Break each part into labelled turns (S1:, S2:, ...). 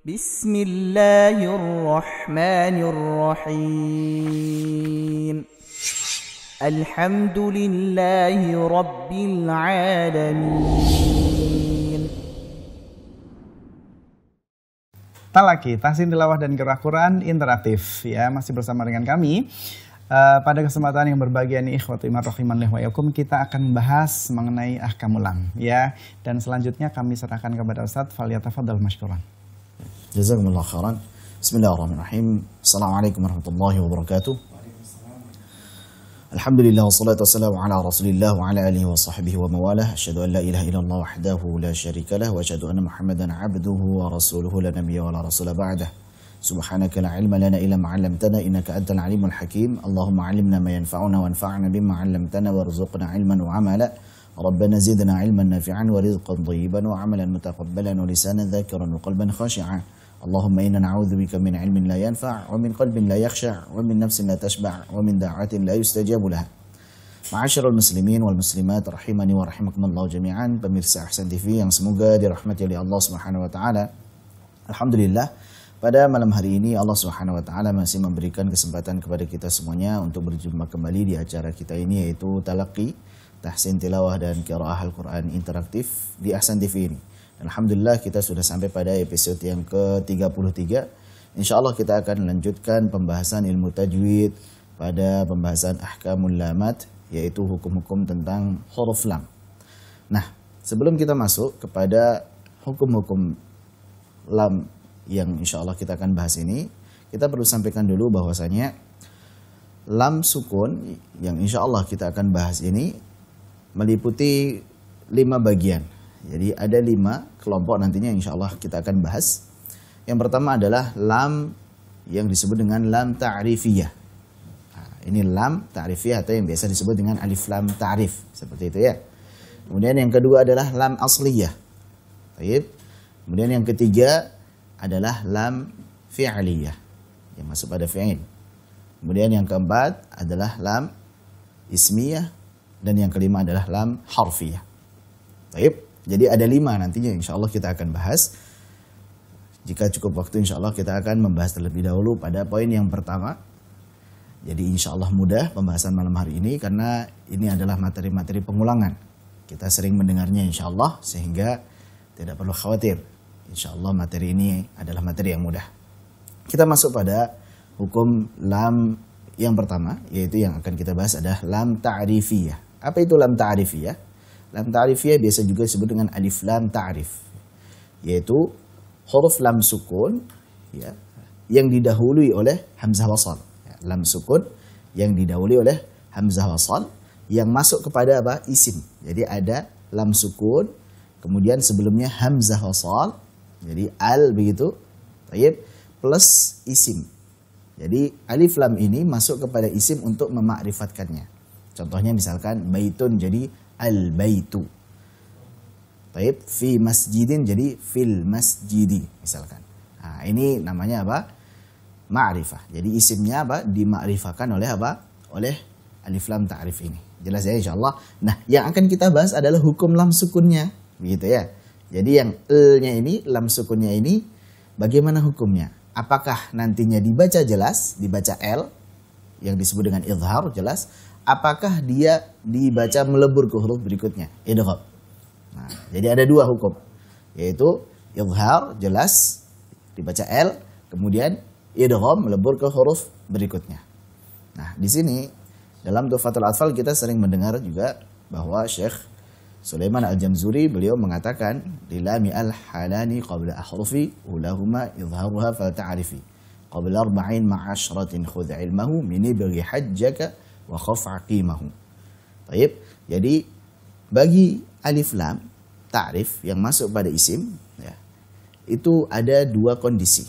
S1: بسم الله الرحمن الرحيم الحمد لله رب العالمين.
S2: Talaki, tahsin tilawah dan qiraah Quran interaktif ya, masih bersama dengan kami. Pada kesempatan yang berbahagia ini ikhwati iman rahimanillah wa yakum, kita akan membahas mengenai ahkamul lam ya, dan selanjutnya kami serahkan kepada Ustaz, falyatafadhal mashkuran.
S3: Jazakumullah khairan. Bismillahirrahmanirrahim. Assalamualaikum warahmatullahi wabarakatuh. Alhamdulillah wassalatu wassalamu ala Rasulillah wa ala alihi wa sahbihi wa mawalah. Asyhadu an la ilaha illallah wahdahu la syarika lah wa asyhadu anna Muhammadan abduhu wa rasuluhu la nabiyya wa la rasula ba'dah. Subhanaka la ilma lana illa ma 'allamtana innaka antal alimul hakim. Allahumma 'allimna ma yanfa'una wanfa'na bima 'allamtana warzuqna 'ilman wa 'amala. Rabbana zidna 'ilman nafi'an wa rizqan thayyiban wa 'amalan mutaqabbalan wa lisanan dzakiran wa qalban khashi'an. Allahumma inna na'udzubika min 'ilmin la yanfa' wa min qalbin la yakhsha' wa min nafsin la tashba' wa min da'atin la yustajabu laha. Ma'asyiral muslimin wal muslimat rahimani wa rahimakumullah jami'an, pemirsa Ahsan TV yang semoga dirahmati oleh Allah Subhanahu wa taala. Alhamdulillah, pada malam hari ini Allah Subhanahu wa taala masih memberikan kesempatan kepada kita semuanya untuk berjumpa kembali di acara kita ini, yaitu Talaqi, Tahsin Tilawah dan Qiraah Al-Quran interaktif di Ahsan TV ini. Alhamdulillah kita sudah sampai pada episode yang ke-33. Insyaallah kita akan melanjutkan pembahasan ilmu tajwid pada pembahasan ahkamul lamat, yaitu hukum-hukum tentang huruf lam. Nah, sebelum kita masuk kepada hukum-hukum lam yang insyaallah kita akan bahas ini, kita perlu sampaikan dulu bahwasanya lam sukun yang insyaallah kita akan bahas ini meliputi 5 bagian. Jadi ada 5 kelompok nantinya insyaallah kita akan bahas. Yang pertama adalah lam yang disebut dengan lam ta'rifiyah. Nah, ini lam ta'rifiyah atau yang biasa disebut dengan alif lam ta'rif, seperti itu ya. Kemudian yang kedua adalah lam asliyah. Baik. Kemudian yang ketiga adalah lam fi'liyah yang masuk pada fi'il. Kemudian yang keempat adalah lam ismiyah, dan yang kelima adalah lam harfiyah. Baik. Jadi ada 5 nantinya insyaallah kita akan bahas. Jika cukup waktu insyaallah kita akan membahas terlebih dahulu pada poin yang pertama. Jadi insyaallah mudah pembahasan malam hari ini karena ini adalah materi-materi pengulangan. Kita sering mendengarnya insyaallah sehingga tidak perlu khawatir. Insyaallah materi ini adalah materi yang mudah. Kita masuk pada hukum lam yang pertama, yaitu yang akan kita bahas adalah lam ta'rifiyah. Apa itu lam ta'rifiyah? Lam ta'rifiyah biasa juga disebut dengan alif lam ta'rif, yaitu huruf lam sukun ya, yang didahului oleh hamzah wasal. Ya, lam sukun yang didahului oleh hamzah wasal yang masuk kepada apa? Isim. Jadi ada lam sukun, kemudian sebelumnya hamzah wasal, jadi al begitu, tayyib, plus isim. Jadi alif lam ini masuk kepada isim untuk memakrifatkannya. Contohnya misalkan baitun jadi al-baitu. Taib, fi masjidin jadi fil masjidi misalkan. Nah, ini namanya apa? Ma'rifah. Jadi isimnya apa? Dimakrifakan oleh apa? Oleh alif lam ta'rif ini. Jelas ya insyaallah. Nah, yang akan kita bahas adalah hukum lam sukunnya, begitu ya. Jadi yang l-nya ini, lam sukunnya ini bagaimana hukumnya? Apakah nantinya dibaca jelas, dibaca l yang disebut dengan izhar jelas? Apakah dia dibaca melebur ke huruf berikutnya, idgham. Nah, jadi ada 2 hukum, yaitu izhar jelas dibaca L, kemudian idgham melebur ke huruf berikutnya. Nah, di sini dalam Tuhfatul Atfal kita sering mendengar juga bahwa Syekh Sulaiman Al-Jamzuri beliau mengatakan lilami al-halani qabla ahrufi ulahuma izharuha fal ta'rifi qabla arba'in ma'asyratin khudh ilmahu min ibghi hajjaka wa khaf aqimahu. Baik, jadi bagi alif lam ta'rif yang masuk pada isim ya, itu ada 2 kondisi.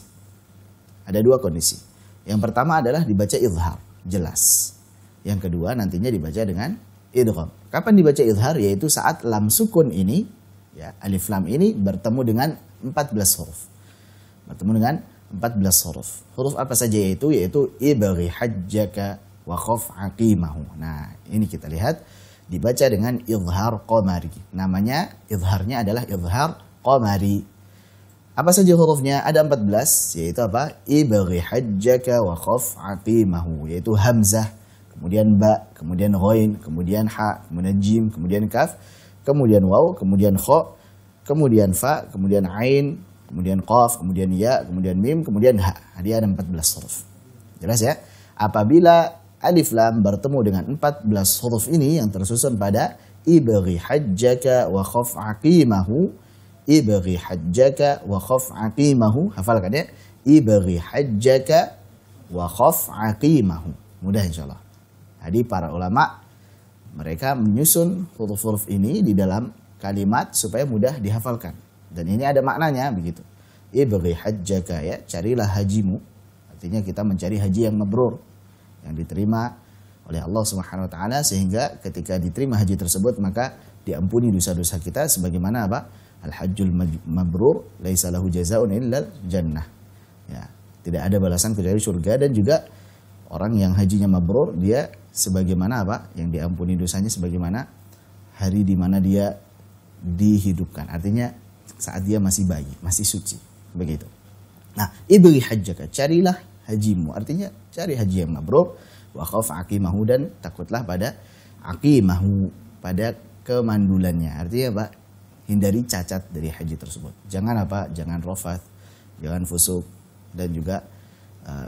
S3: Ada 2 kondisi. Yang pertama adalah dibaca izhar, jelas. Yang kedua nantinya dibaca dengan idgham. Kapan dibaca izhar? Yaitu saat lam sukun ini ya, alif lam ini bertemu dengan 14 huruf. Bertemu dengan 14 huruf. Huruf apa saja yaitu ibghi hajjaka wa khaf aqimahu. Nah, ini kita lihat dibaca dengan izhar qamari. Namanya izharnya adalah izhar qamari. Apa saja hurufnya? Ada 14, yaitu apa? Ibghi hajjaka wa khaf aqimahu, yaitu hamzah, kemudian ba, kemudian ghain, kemudian ha, kemudian jim, kemudian kaf, kemudian waw, kemudian kha, kemudian fa, kemudian ain, kemudian qaf, kemudian ya, kemudian mim, kemudian ha. Dia ada 14 huruf. Jelas ya? Apabila alif lam bertemu dengan 14 huruf ini yang tersusun pada ibghi hajjaka wa khaf aqimahu, ibghi hajjaka wa khaf aqimahu, hafalkan ya, ibghi hajjaka wa khaf aqimahu. Mudah insyaallah. Jadi para ulama mereka menyusun huruf-huruf ini di dalam kalimat supaya mudah dihafalkan. Dan ini ada maknanya begitu. Ibghi hajjaka, ya, carilah hajimu. Artinya kita mencari haji yang mabrur, yang diterima oleh Allah Subhanahu wa taala, sehingga ketika diterima haji tersebut maka diampuni dosa-dosa kita sebagaimana apa? Al-hajjul mabrur laisa lahu jazaa'un illa jannah. Ya, tidak ada balasan kecuali surga. Dan juga orang yang hajinya mabrur, dia sebagaimana apa? Yang diampuni dosanya sebagaimana hari di mana dia dihidupkan. Artinya saat dia masih bayi, masih suci. Begitu. Nah, ibghi hajjaka, carilah hajimu. Artinya cari haji yang mabrur, wa khaf aqimahu, dan takutlah pada aqimahu, pada kemandulannya. Artinya apa? Hindari cacat dari haji tersebut. Jangan apa? Jangan rafath, jangan fusuk, dan juga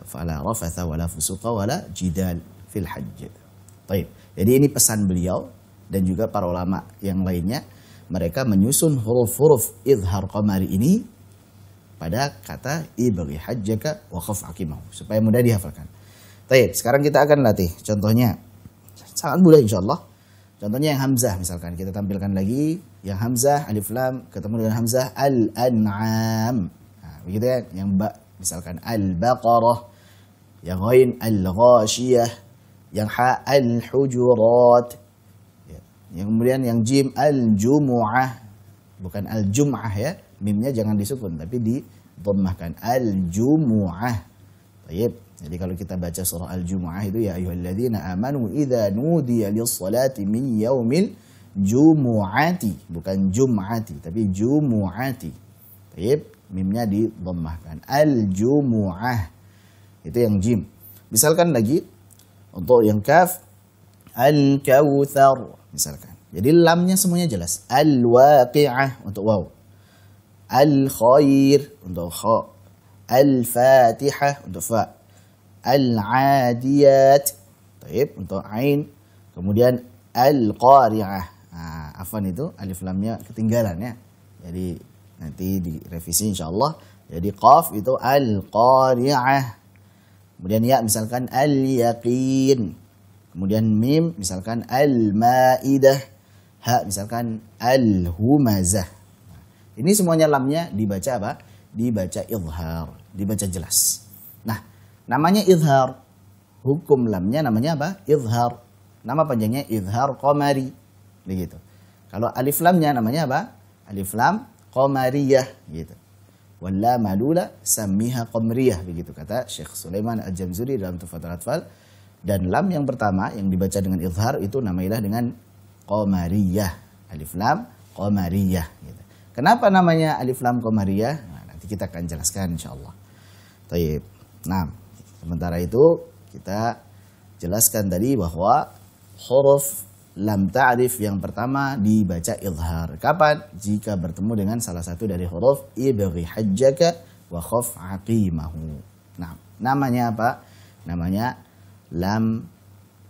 S3: fala rafatha wala fusuqa wala jidal fil hajj. Baik. Jadi ini pesan beliau dan juga para ulama yang lainnya. Mereka menyusun huruf-huruf izhar qamari ini pada kata ibghi hajjaka wa khaf aqimahu supaya mudah dihafalkan. Baik, sekarang kita akan latih. Contohnya sangat mudah insyaallah. Contohnya yang hamzah, misalkan kita tampilkan lagi yang hamzah alif lam ketemu dengan hamzah al-an'am. Nah, begitu ya. Yang ba misalkan al-baqarah, yang ghain al-ghashiyah, yang ha al-hujurat. Ya. Yang kemudian yang jim al-jumu'ah, bukan al-jum'ah ya. Mimnya jangan disukun tapi didhammahkan, al-jumu'ah. Baik. Jadi kalau kita baca surah Al-Jumu'ah itu, ya ayyuhalladzina amanu idza nudiya lis-salati min yaumil jumu'ati, bukan jum'ati tapi jumu'ati. Baik, mimnya didhammahkan, al-jumu'ah. Itu yang jim. Misalkan lagi untuk yang kaf, al-kautsar misalkan. Jadi lamnya semuanya jelas. Al-waqi'ah untuk waw. Al-khair untuk kha. Al-fatihah untuk fa. Al-adiyat, taib, untuk ain. Kemudian al-qari'ah. Nah, afwan itu alif lamnya ketinggalan ya. Jadi nanti direvisi insyaallah. Jadi qaf itu al-qari'ah. Kemudian ya misalkan al-yaqin. Kemudian mim misalkan al-maidah. Ha misalkan al-humazah. Nah, ini semuanya lamnya dibaca apa? Dibaca izhar, dibaca jelas. Nah, namanya izhar. Hukum lamnya namanya apa? Izhar. Nama panjangnya izhar qamari. Begitu. Kalau alif lamnya namanya apa? Alif lam qamariyah gitu. Walla malula sammiha qamriyah, begitu kata Syekh Sulaiman Al-Jamzuri dalam Tuhfatul Atfal. Dan lam yang pertama yang dibaca dengan izhar itu namailah dengan qamariyah. Alif lam qamariyah gitu. Kenapa namanya alif lam qamariyah? Nah, nanti kita akan jelaskan insyaallah. Baik. Nah, sementara itu kita jelaskan tadi bahwa huruf lam ta'rif yang pertama dibaca izhar. Kapan? Jika bertemu dengan salah satu dari huruf ibghi hajjaka wa khaf aqimahu. Nah, namanya apa? Namanya lam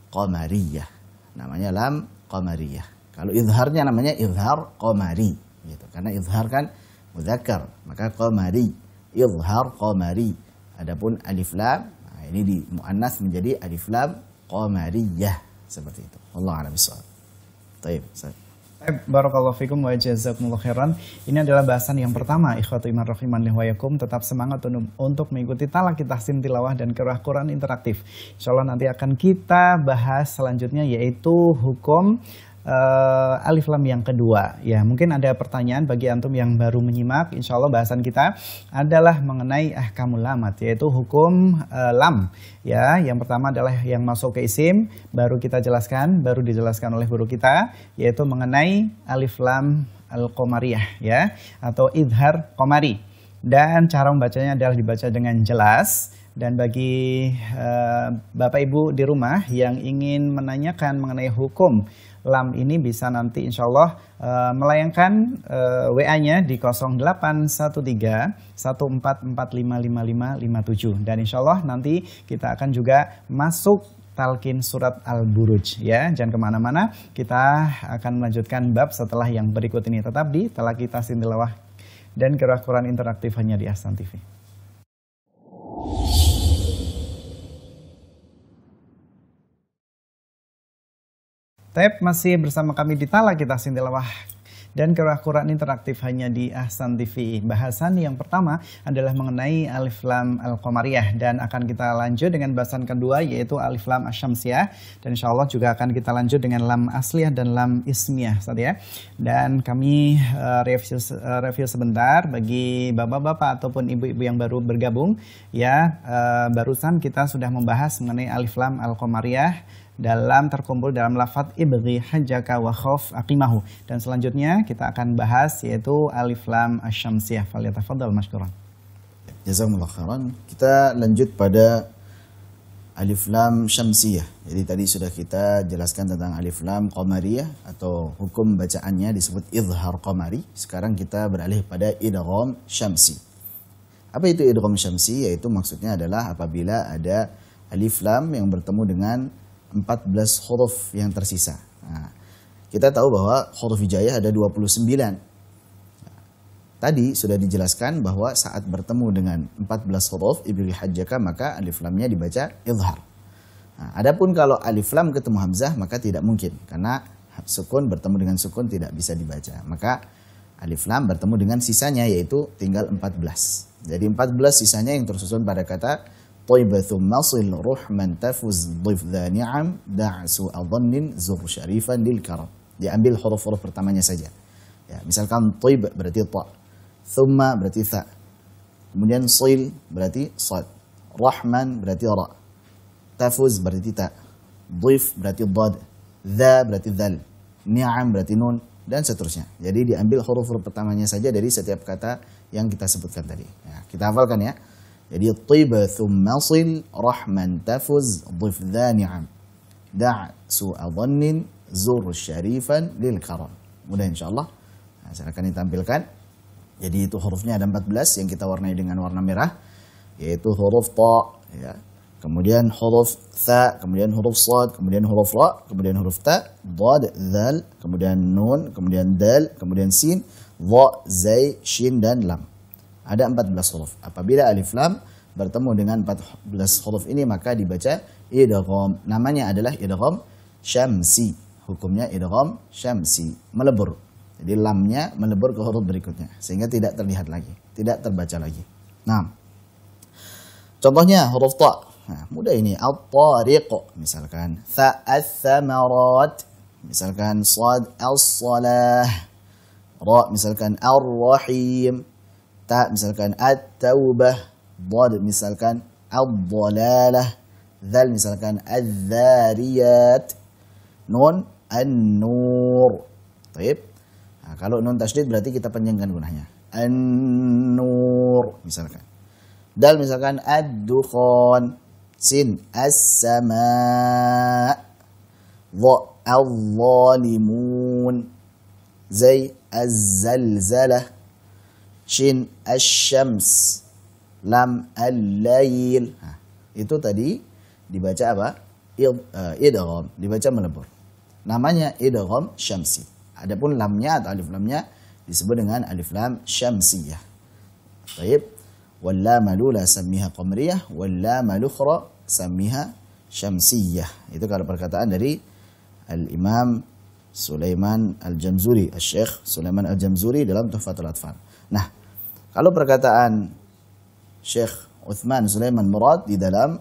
S3: qamariyah. Namanya lam qamariyah. Kalau izharnya namanya izhar qamari gitu. Karena izhar kan mudzakkar, maka qamari, izhar qamari. Adapun alif lam, nah ini di muannas menjadi alif lam qamariyah, seperti itu. Wallahu a'lam bishawab. Baik,
S2: Barakallahu fikum wa jazakumullahu khairan. Ini adalah bahasan yang pertama, ikhwatu iman rahimanillah wa yakum. Tetap semangat untuk mengikuti talaqi tahsin tilawah dan qiraah Quran interaktif. Insyaallah nanti akan kita bahas selanjutnya yaitu hukum alif lam yang kedua. Ya, mungkin ada pertanyaan bagi antum yang baru menyimak. Insya Allah bahasan kita adalah mengenai ahkamul lamat, yaitu hukum lam. Ya, yang pertama adalah yang masuk ke isim, baru kita jelaskan, baru dijelaskan oleh guru kita, yaitu mengenai alif lam al-qamariyah, ya, atau idhar qamari. Dan cara membacanya adalah dibaca dengan jelas. Dan bagi Bapak Ibu di rumah yang ingin menanyakan mengenai hukum lam ini, bisa nanti insya Allah melayangkan WA-nya di 0813 14455557. Dan insya Allah nanti kita akan juga masuk talqin surat Al-Buruj ya. Jangan kemana-mana, kita akan melanjutkan bab setelah yang berikut ini. Tetap di Talaqi Tahsin Tilawah dan Qiraah Quran interaktif hanya di Ahsan TV. Masih bersama kami di Talaqi Tahsin Tilawah dan Qiraah Quran interaktif hanya di Ahsan TV. Bahasan yang pertama adalah mengenai Alif Lam Al-Qamariyah, dan akan kita lanjut dengan bahasan kedua yaitu Alif Lam Asy-Syamsiyah, dan insya Allah juga akan kita lanjut dengan Lam Asliyah dan Lam Ismiyah ya. Dan kami review sebentar bagi bapak-bapak ataupun ibu-ibu yang baru bergabung ya. Barusan kita sudah membahas mengenai Alif Lam Al-Qamariyah terkumpul dalam lafadz ibghi hajjaka wa khaf aqimahu, dan selanjutnya kita akan bahas yaitu Alif Lam Asy-Syamsiyah. Falyatafaddal mashkuran.
S3: Jazakumullah khairan. Kita lanjut pada Alif Lam Syamsiyah. Jadi tadi sudah kita jelaskan tentang Alif Lam Qamariyah atau hukum bacaannya disebut izhar qamari. Sekarang kita beralih pada idgham syamsi. Apa itu idgham syamsi? Yaitu maksudnya adalah apabila ada alif lam yang bertemu dengan 14 huruf yang tersisa. Nah, kita tahu bahwa huruf hijaiyah ada 29. Tadi sudah dijelaskan bahwa saat bertemu dengan 14 huruf ibghi hajjaka maka alif lamnya dibaca izhar. Nah, adapun kalau alif lam ketemu hamzah maka tidak mungkin, karena sukun bertemu dengan sukun tidak bisa dibaca. Maka alif lam bertemu dengan sisanya yaitu tinggal 14. Jadi 14 sisanya yang tersusun pada kata Thaibatu masil ruhman tafuz dhif dha ni'am da'su adhannin zur syarifan lil karam. Diambil huruf-huruf pertamanya saja. Ya, misalkan thaib berarti ta, thumma berarti tha, kemudian sil berarti sad, rahman berarti ra, tafuz berarti ta, dhif berarti dad, dha berarti dhal, ni'am berarti nun, dan seterusnya. Jadi diambil huruf-huruf pertamanya saja dari setiap kata yang kita sebutkan tadi. Ya, kita hafalkan ya. Jadi tiba thumma sil rahman tafuz dhif dha ni'am da' su'a dhannin zur syarifan lil karam. Mudah insyaallah. Nah, silakan ditampilkan. Jadi itu hurufnya ada 14 yang kita warnai dengan warna merah, yaitu huruf ta ya. Kemudian huruf tha, kemudian huruf sad, kemudian huruf ra, kemudian huruf ta, dad, dzal, kemudian nun, kemudian dal, kemudian sin, dha, zai, shin dan lam. Ada 14 huruf. Apabila alif lam bertemu dengan 14 huruf ini maka dibaca idgham. Namanya adalah idgham syamsi. Hukumnya idgham syamsi, melebur. Jadi lamnya melebur ke huruf berikutnya sehingga tidak terlihat lagi, tidak terbaca lagi. Nah, contohnya huruf ta. Nah, mudah ini. At-tariq misalkan, tha ats-tsamarat misalkan, sad as-salah, ra misalkan ar-rahim, ta misalkan at-taubah, dad misalkan ad-dhalalah, dzal misalkan adz-dzariyat, nun an-nur. Baik. Nah, kalau nun tasydid berarti kita panjangkan gunanya. An-nur misalkan. Dal misalkan ad-dukhan, sin as-sama', dha al-zalimun, zai az-zalzalah, shin asy-syams, lam al-lail. Nah, itu tadi dibaca apa? Idgham, dibaca melebur. Namanya idgham syamsi. Adapun lamnya atau alif lamnya disebut dengan alif lam syamsiyah. Baik. Wal lam lula sammiha qamariyah wal lam lukhra sammiha syamsiyah. Itu kalau perkataan dari Al-Imam Sulaiman Al-Jamzuri, Al-Syekh Sulaiman Al-Jamzuri dalam Tuhfatul Atfal. Nah, kalau perkataan Syekh Uthman Sulaiman Murad di dalam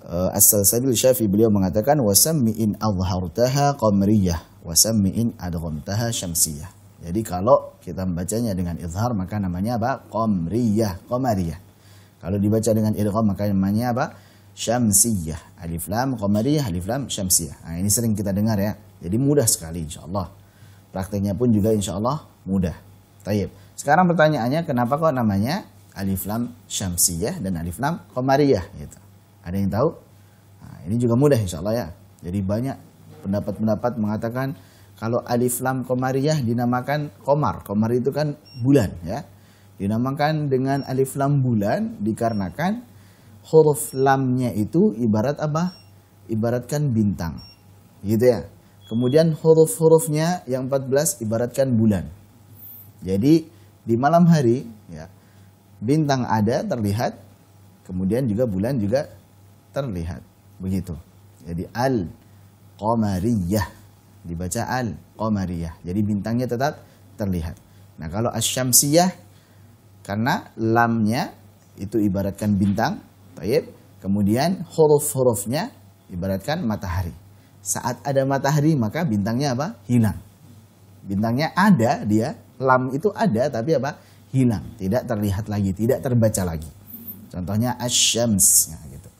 S3: As-Salsabil Syafi, beliau mengatakan wasammi in adhartaha qamariyah wasammi in adghamtaha syamsiyah. Jadi kalau kita membacanya dengan izhar maka namanya apa? Qamariyah. Kalau dibaca dengan idgham maka namanya apa? Syamsiyah. Alif lam qamariyah, alif lam syamsiyah. Nah, ini sering kita dengar ya. Jadi mudah sekali insyaallah. Prakteknya pun juga insyaallah mudah. Taib. Sekarang pertanyaannya, kenapa kok namanya alif lam syamsiyah dan alif lam qamariyah gitu. Ada yang tahu? Nah, ini juga mudah insyaallah ya. Jadi banyak pendapat-pendapat mengatakan kalau alif lam qamariyah dinamakan qamar. Qamar itu kan bulan ya. Dinamakan dengan alif lam bulan dikarenakan huruf lamnya itu ibarat apa? Ibaratkan bintang. Gitu ya. Kemudian huruf-hurufnya yang 14 ibaratkan bulan. Jadi di malam hari ya, bintang ada terlihat, kemudian juga bulan juga terlihat. Begitu. Jadi al-qamariyah dibaca al-qamariyah. Jadi bintangnya tetap terlihat. Nah, kalau asy-syamsiyah karena lamnya itu ibaratkan bintang, taib. Kemudian huruf-hurufnya ibaratkan matahari. Saat ada matahari maka bintangnya apa? Hilang. Bintangnya ada, dia lam itu ada tapi apa? Hilang, tidak terlihat lagi, tidak terbaca lagi. Contohnya asy-syams nah, gitu.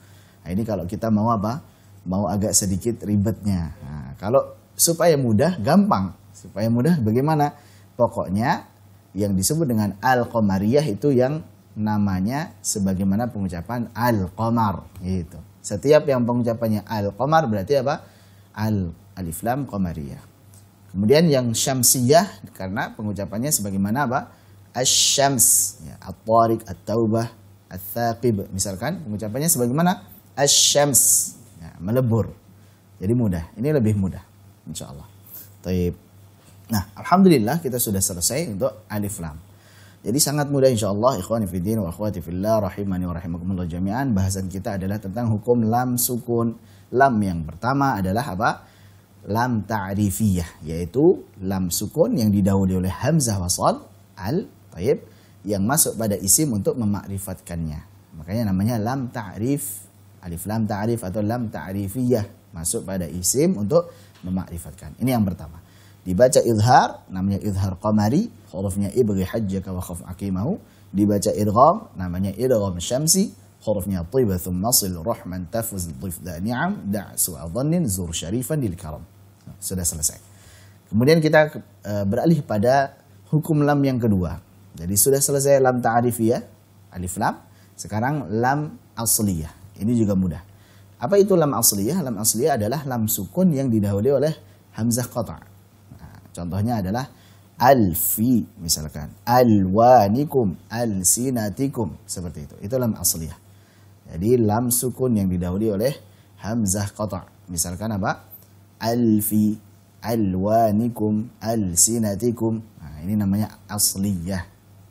S3: Nah, ini kalau kita mau apa? Mau agak sedikit ribetnya. Nah, kalau supaya mudah, gampang. Supaya mudah bagaimana? Pokoknya yang disebut dengan al-qamariyah itu yang namanya sebagaimana pengucapan al-qamar gitu. Setiap yang pengucapannya al-qamar berarti apa? Alif lam qamariyah. Kemudian yang syamsiyah karena pengucapannya sebagaimana apa? Asy-syams, ya, at-tariq, at-taubah, at-thaqib. Misalkan pengucapannya sebagaimana asy-syams, ya, melebur. Jadi mudah. Ini lebih mudah insyaallah. Taib. Nah, alhamdulillah kita sudah selesai untuk alif lam. Jadi sangat mudah insyaallah ikhwani fiddin wa akhwati fillah rahimani wa rahimakumullah jami'an. Bahasan kita adalah tentang hukum lam sukun. Lam yang pertama adalah apa? Lam ta'rifiyah, yaitu lam sukun yang didahului oleh hamzah wasal taib yang masuk pada isim untuk memakrifatkannya. Makanya namanya lam ta'rif, alif lam ta'rif atau lam ta'rifiyah, masuk pada isim untuk memakrifatkan. Ini yang pertama. Dibaca idhar, namanya idhar qamari, hurufnya ibghi hajjaka wa khaf aqimahu. Dibaca idgham, namanya idgham syamsi, hurufnya tiba thumma sil rahman tafuz dhif da ni'am da' su'a dhannin zur syarifan lil karam. Sudah selesai. Kemudian kita beralih pada hukum lam yang kedua. Jadi sudah selesai lam ta'rifiyah, alif lam. Sekarang lam asliyah. Ini juga mudah. Apa itu lam asliyah? Lam asliyah adalah lam sukun yang didahului oleh hamzah qata'. Nah, contohnya adalah alfi misalkan, alwanikum, alsinatikum, seperti itu. Itu lam asliyah. Jadi lam sukun yang didahului oleh hamzah qata'. Misalkan apa? Alfi, alwanikum, alsinatikum. Nah, ini namanya asliyah.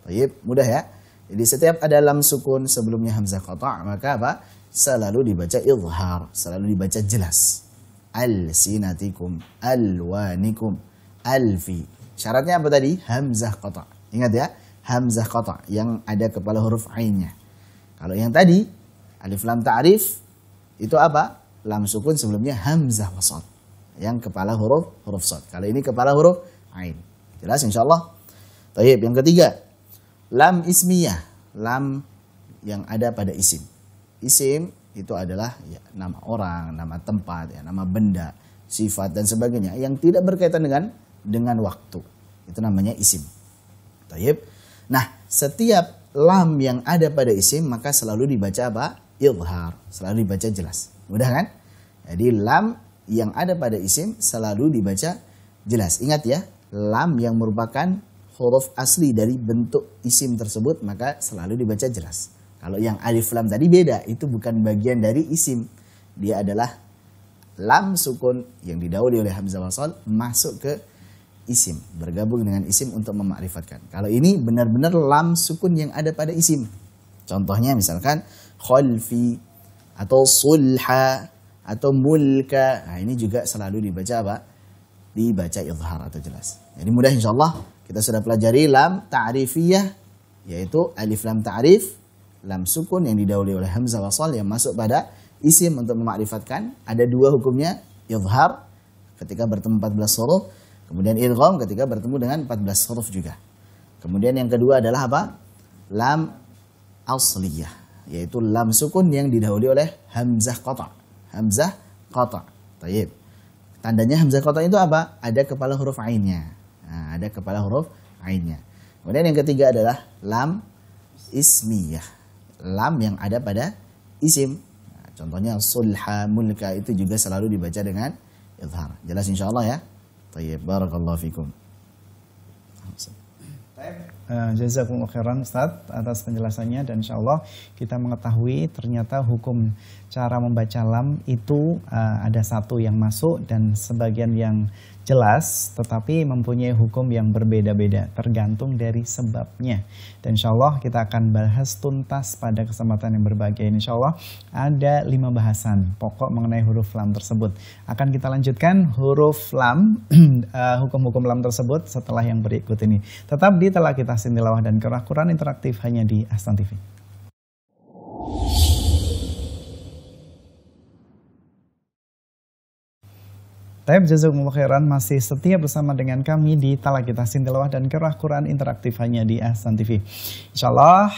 S3: Baik, mudah ya. Jadi setiap ada lam sukun sebelumnya hamzah qata', maka apa? Selalu dibaca izhar, selalu dibaca jelas. Alsinatikum, alwanikum, alfi. Syaratnya apa tadi? Hamzah qata'. Ingat ya, hamzah qata' yang ada kepala huruf ainnya. Kalau yang tadi alif lam ta'rif itu apa? Lam sukun sebelumnya hamzah wasal yang kepala huruf shad. Kalau ini kepala huruf ain. Jelas insyaallah. Baik, yang ketiga, lam ismiyah, lam yang ada pada isim. Isim itu adalah ya, nama orang, nama tempat, ya, nama benda, sifat dan sebagainya yang tidak berkaitan dengan waktu. Itu namanya isim. Baik. Nah, setiap lam yang ada pada isim maka selalu dibaca apa? Izhar, selalu dibaca jelas. Mudah kan? Jadi lam yang ada pada isim selalu dibaca jelas. Ingat ya, lam yang merupakan huruf asli dari bentuk isim tersebut maka selalu dibaca jelas. Kalau yang alif lam tadi beda, itu bukan bagian dari isim. Dia adalah lam sukun yang didahului oleh hamzah wasal masuk ke isim, bergabung dengan isim untuk memakrifatkan. Kalau ini benar-benar lam sukun yang ada pada isim. Contohnya misalkan khalfi atau sulha atau mulka. Nah, ini juga selalu dibaca apa? Dibaca izhar atau jelas. Jadi mudah insyaallah. Kita sudah pelajari lam ta'rifiyah, yaitu alif lam ta'rif, lam sukun yang didahului oleh hamzah wasal yang masuk pada isim untuk memakrifatkan. Ada dua hukumnya, izhar ketika bertemu 14 huruf, kemudian idgham ketika bertemu dengan 14 huruf juga. Kemudian yang kedua adalah apa? Lam asliyah, yaitu lam sukun yang didahului oleh hamzah qata'. Hamzah qata'. Taib. Tandanya hamzah qata' itu apa? Ada kepala huruf ainnya. Nah, ada kepala huruf ainnya. Kemudian yang ketiga adalah lam ismiyah. Lam yang ada pada isim. Nah, contohnya sulha, mulka itu juga selalu dibaca dengan idhar. Jelas insyaallah ya. Tayyib, barakallahu fikum.
S2: Jazakumullah khairan Ustaz atas penjelasannya, dan insyaallah kita mengetahui ternyata hukum cara membaca lam itu ada satu yang masuk dan sebagian yang jelas, tetapi mempunyai hukum yang berbeda-beda tergantung dari sebabnya. Dan insyaallah kita akan bahas tuntas pada kesempatan yang berbahagia ini. Insyaallah ada 5 bahasan pokok mengenai huruf lam tersebut. Akan kita lanjutkan huruf lam, hukum-hukum lam tersebut setelah yang berikut ini. Tetap di Telah Kita Tilawah dan Qiraah Quran interaktif hanya di Ahsan TV. Taib, jazakumullah khairan, masih setia bersama dengan kami di Telah Kita Tilawah dan Qiraah Quran interaktif hanya di Ahsan TV. Insyaallah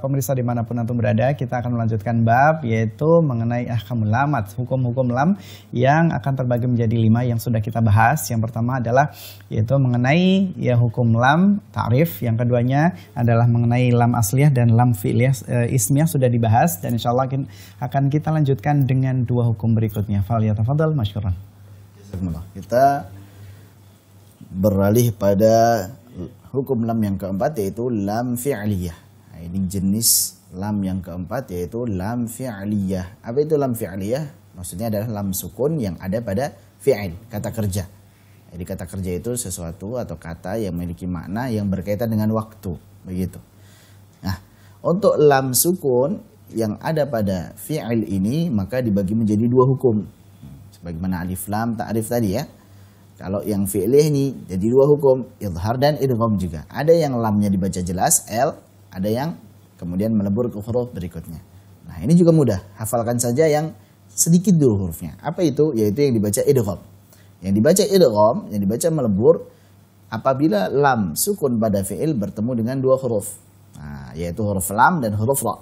S2: pemirsa dimanapun antum berada, kita akan melanjutkan bab yaitu mengenai ahkamul lamat, hukum-hukum lam yang akan terbagi menjadi 5 yang sudah kita bahas. Yang pertama adalah yaitu mengenai ya hukum lam ta'rif, yang keduanya adalah mengenai lam asliyah dan lam fi'liyah ismiyah sudah dibahas, dan insyaallah akan kita lanjutkan dengan 2 hukum berikutnya. Fal yatafadhal masykuran.
S3: Kita beralih pada hukum lam yang keempat yaitu lam fi'liyah. Nah, ini jenis lam yang keempat yaitu lam fi'liyah. Apa itu lam fi'liyah? Maksudnya adalah lam sukun yang ada pada fi'il, kata kerja. Jadi kata kerja itu sesuatu atau kata yang memiliki makna yang berkaitan dengan waktu, begitu. Nah, untuk lam sukun yang ada pada fi'il ini maka dibagi menjadi 2 hukum. Sebagaimana alif lam ta'rif tadi ya. Kalau yang fi'lih ini jadi 2 hukum, idhar dan idgham juga. Ada yang lamnya dibaca jelas L, ada yang kemudian melebur ke huruf berikutnya. Nah, ini juga mudah. Hafalkan saja yang sedikit dulu hurufnya. Apa itu? Yaitu yang dibaca idgham. Yang dibaca idgham, yang dibaca melebur apabila lam sukun pada fi'il bertemu dengan 2 huruf. Nah, yaitu huruf lam dan huruf ra.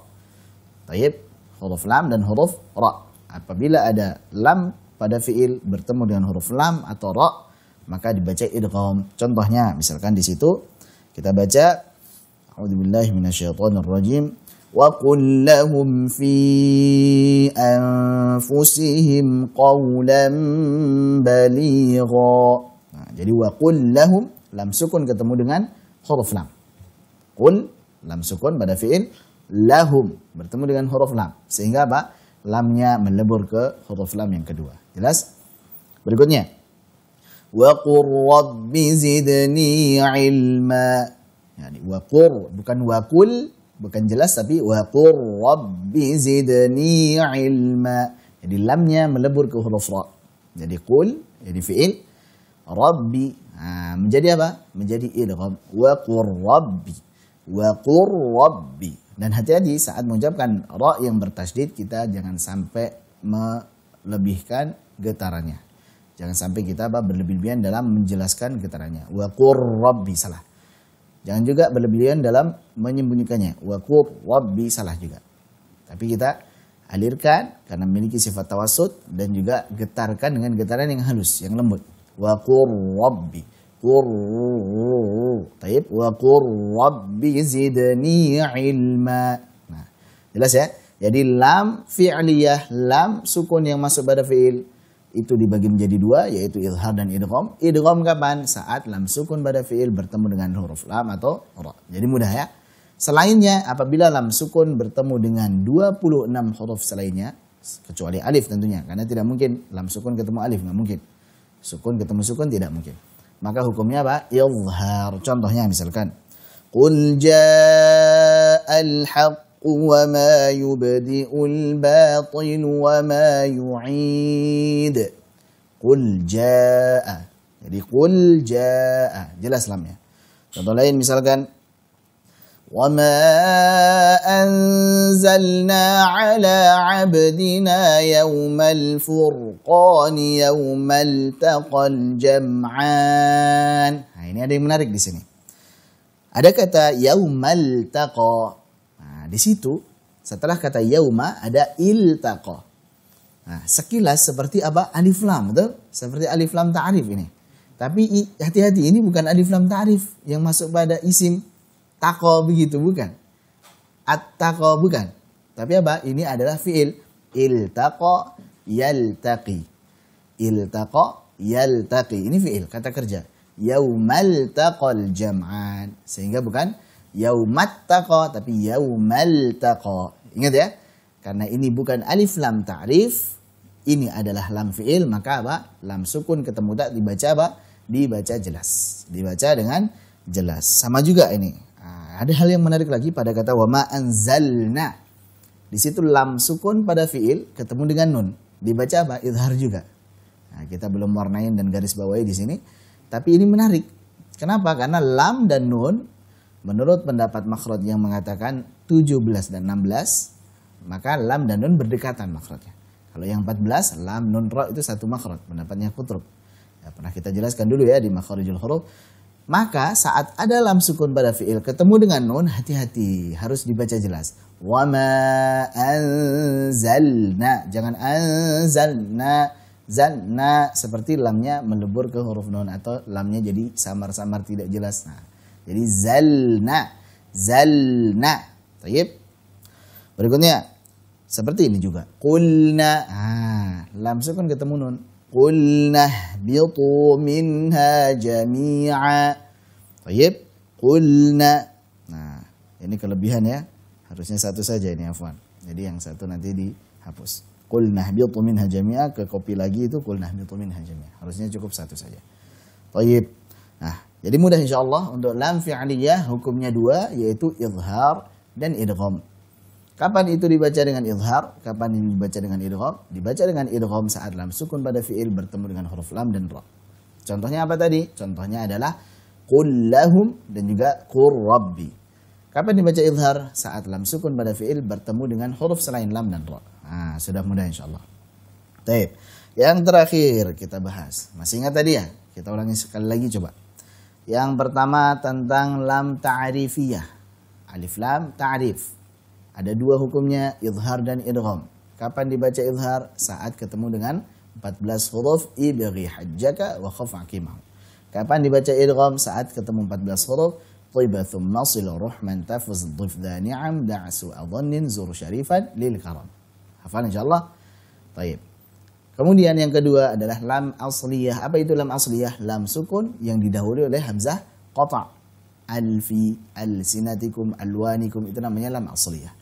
S3: Tayyib, huruf lam dan huruf ra. Apabila ada lam pada fi'il bertemu dengan huruf lam atau ra, maka dibaca idgham. Contohnya misalkan di situ kita baca a'udzubillahi minasyaitonirrajim wa qul lahum fi anfusihim qawlan baligha. Nah, jadi wa qul lahum, lam sukun ketemu dengan huruf lam. Qul, lam sukun pada fi'il, lahum bertemu dengan huruf lam, sehingga apa? Lamnya melebur ke huruf lam yang kedua. Jelas? Berikutnya. Wa qur rabbi zidni ilma. Yani wa qur, bukan wa qul, bukan jelas, tapi wa qur rabbi zidni ilma. Jadi lamnya melebur ke huruf ra. Jadi qul, jadi fi'il, rabbi. Nah, menjadi apa? Menjadi idgham. Wa qur rabbi. Wa qur rabbi. Dan hati-hati saat mengucapkan ra yang bertasydid, kita jangan sampai melebihkan getarannya. Jangan sampai kita berlebihan dalam menjelaskan getarannya. Wa qur rabbi, salah. Jangan juga berlebihan dalam menyembunyikannya. Wa qur rabbi, salah juga. Tapi kita alirkan karena memiliki sifat tawassut, dan juga getarkan dengan getaran yang halus, yang lembut. Wa qur rabbi. Taib, wa qur rabbi zidni ilma. Nah, jelas ya. Jadi lam fi'liyah, lam sukun yang masuk pada fi'il itu dibagi menjadi 2, yaitu idhar dan idgham. Idgham kapan? Saat lam sukun pada fi'il bertemu dengan huruf lam atau ra. Jadi mudah ya. Selainnya apabila lam sukun bertemu dengan 26 huruf selainnya, kecuali alif tentunya, karena tidak mungkin lam sukun ketemu alif, nggak mungkin. Sukun ketemu sukun tidak mungkin. Maka hukumnya apa? Izhar. Contohnya misalkan Qul ja'al haqqu wa ma yubdi'ul batil wa ma yu'id. Qul ja'a. Jadi qul ja'a. Jelas lamnya. Contoh lain misalkan wa ma anzalna ala abdina yawmal furqani yawmal taqal jam'an. Nah, ini ada yang menarik di sini. Ada kata yawmal taqa. Nah, di situ setelah kata yauma ada iltaqa. Nah, sekilas seperti apa? Alif lam, betul? Seperti alif lam ta'rif ini. Tapi hati-hati, ini bukan alif lam ta'rif yang masuk pada isim. At-taqa begitu, bukan. At-taqa bukan. Tapi apa? Ini adalah fi'il. Iltaqa yaltaqi. Iltaqa yaltaqi. Ini fi'il, kata kerja. Yaumal taqal jam'an. Sehingga bukan yaumat taqa, tapi yaumal taqa. Ingat ya? Karena ini bukan alif lam ta'rif, ini adalah lam fi'il, maka apa? Lam sukun ketemu tak dibaca apa? Dibaca jelas. Dibaca dengan jelas. Sama juga ini. Nah, ada hal yang menarik lagi pada kata wa ma anzalna. Di situ lam sukun pada fi'il ketemu dengan nun. Dibaca apa? Idhar juga. Nah, kita belum warnain dan garis bawahi di sini. Tapi ini menarik. Kenapa? Karena lam dan nun menurut pendapat makhraj yang mengatakan 17 dan 16, maka lam dan nun berdekatan makhrajnya. Kalau yang 14, lam, nun, ra itu satu makhraj. Pendapatnya Qutrub. Ya, pernah kita jelaskan dulu ya di makhrijul huruf. Maka saat ada lam sukun pada fi'il ketemu dengan nun, hati-hati. Harus dibaca jelas. Wa ma anzalna. Jangan anzalna. Zalna. Seperti lamnya melebur ke huruf nun. Atau lamnya jadi samar-samar tidak jelas. Nah, jadi zalna. Zalna. Tayyib. Berikutnya, seperti ini juga. Qulna. Lam sukun ketemu nun. Qulna bitu minha jami'a. Tayyib. Qulna. Nah, ini kelebihan ya. Harusnya satu saja ini, afwan. Jadi yang satu nanti dihapus. Qulna bitu minha jami'a. Ke copy lagi itu qulna bitu minha jami'a. Harusnya cukup satu saja. Tayyib. Nah, jadi mudah insyaallah untuk lam fi'liyah hukumnya dua, yaitu izhar dan idgham. Kapan itu dibaca dengan idhar? Kapan ini dibaca dengan idgham? Dibaca dengan idgham saat lam sukun pada fi'il bertemu dengan huruf lam dan ra. Contohnya apa tadi? Contohnya adalah qul lahum dan juga qur rabbi. Kapan dibaca idhar? Saat lam sukun pada fi'il bertemu dengan huruf selain lam dan ra. Sudah mudah insyaallah. Baik. Yang terakhir kita bahas. Masih ingat tadi ya? Kita ulangi sekali lagi coba. Yang pertama tentang lam ta'rifiyah. Alif lam ta'rif. Ada dua hukumnya, izhar dan idgham. Kapan dibaca izhar? Saat ketemu dengan 14 huruf ibghi hajjaka wa khaf aqimah. Kapan dibaca idgham? Saat ketemu 14 huruf tiba thumma sil ruhman tafuz dhif dha ni'am da'su adhannin zur syarifan lil karam. Hafal insyaallah. Baik. Kemudian yang kedua adalah lam asliyah. Apa itu lam asliyah? Lam sukun yang didahului oleh hamzah qata'. Alfi, alsinatikum, alwanikum, itu namanya lam asliyah.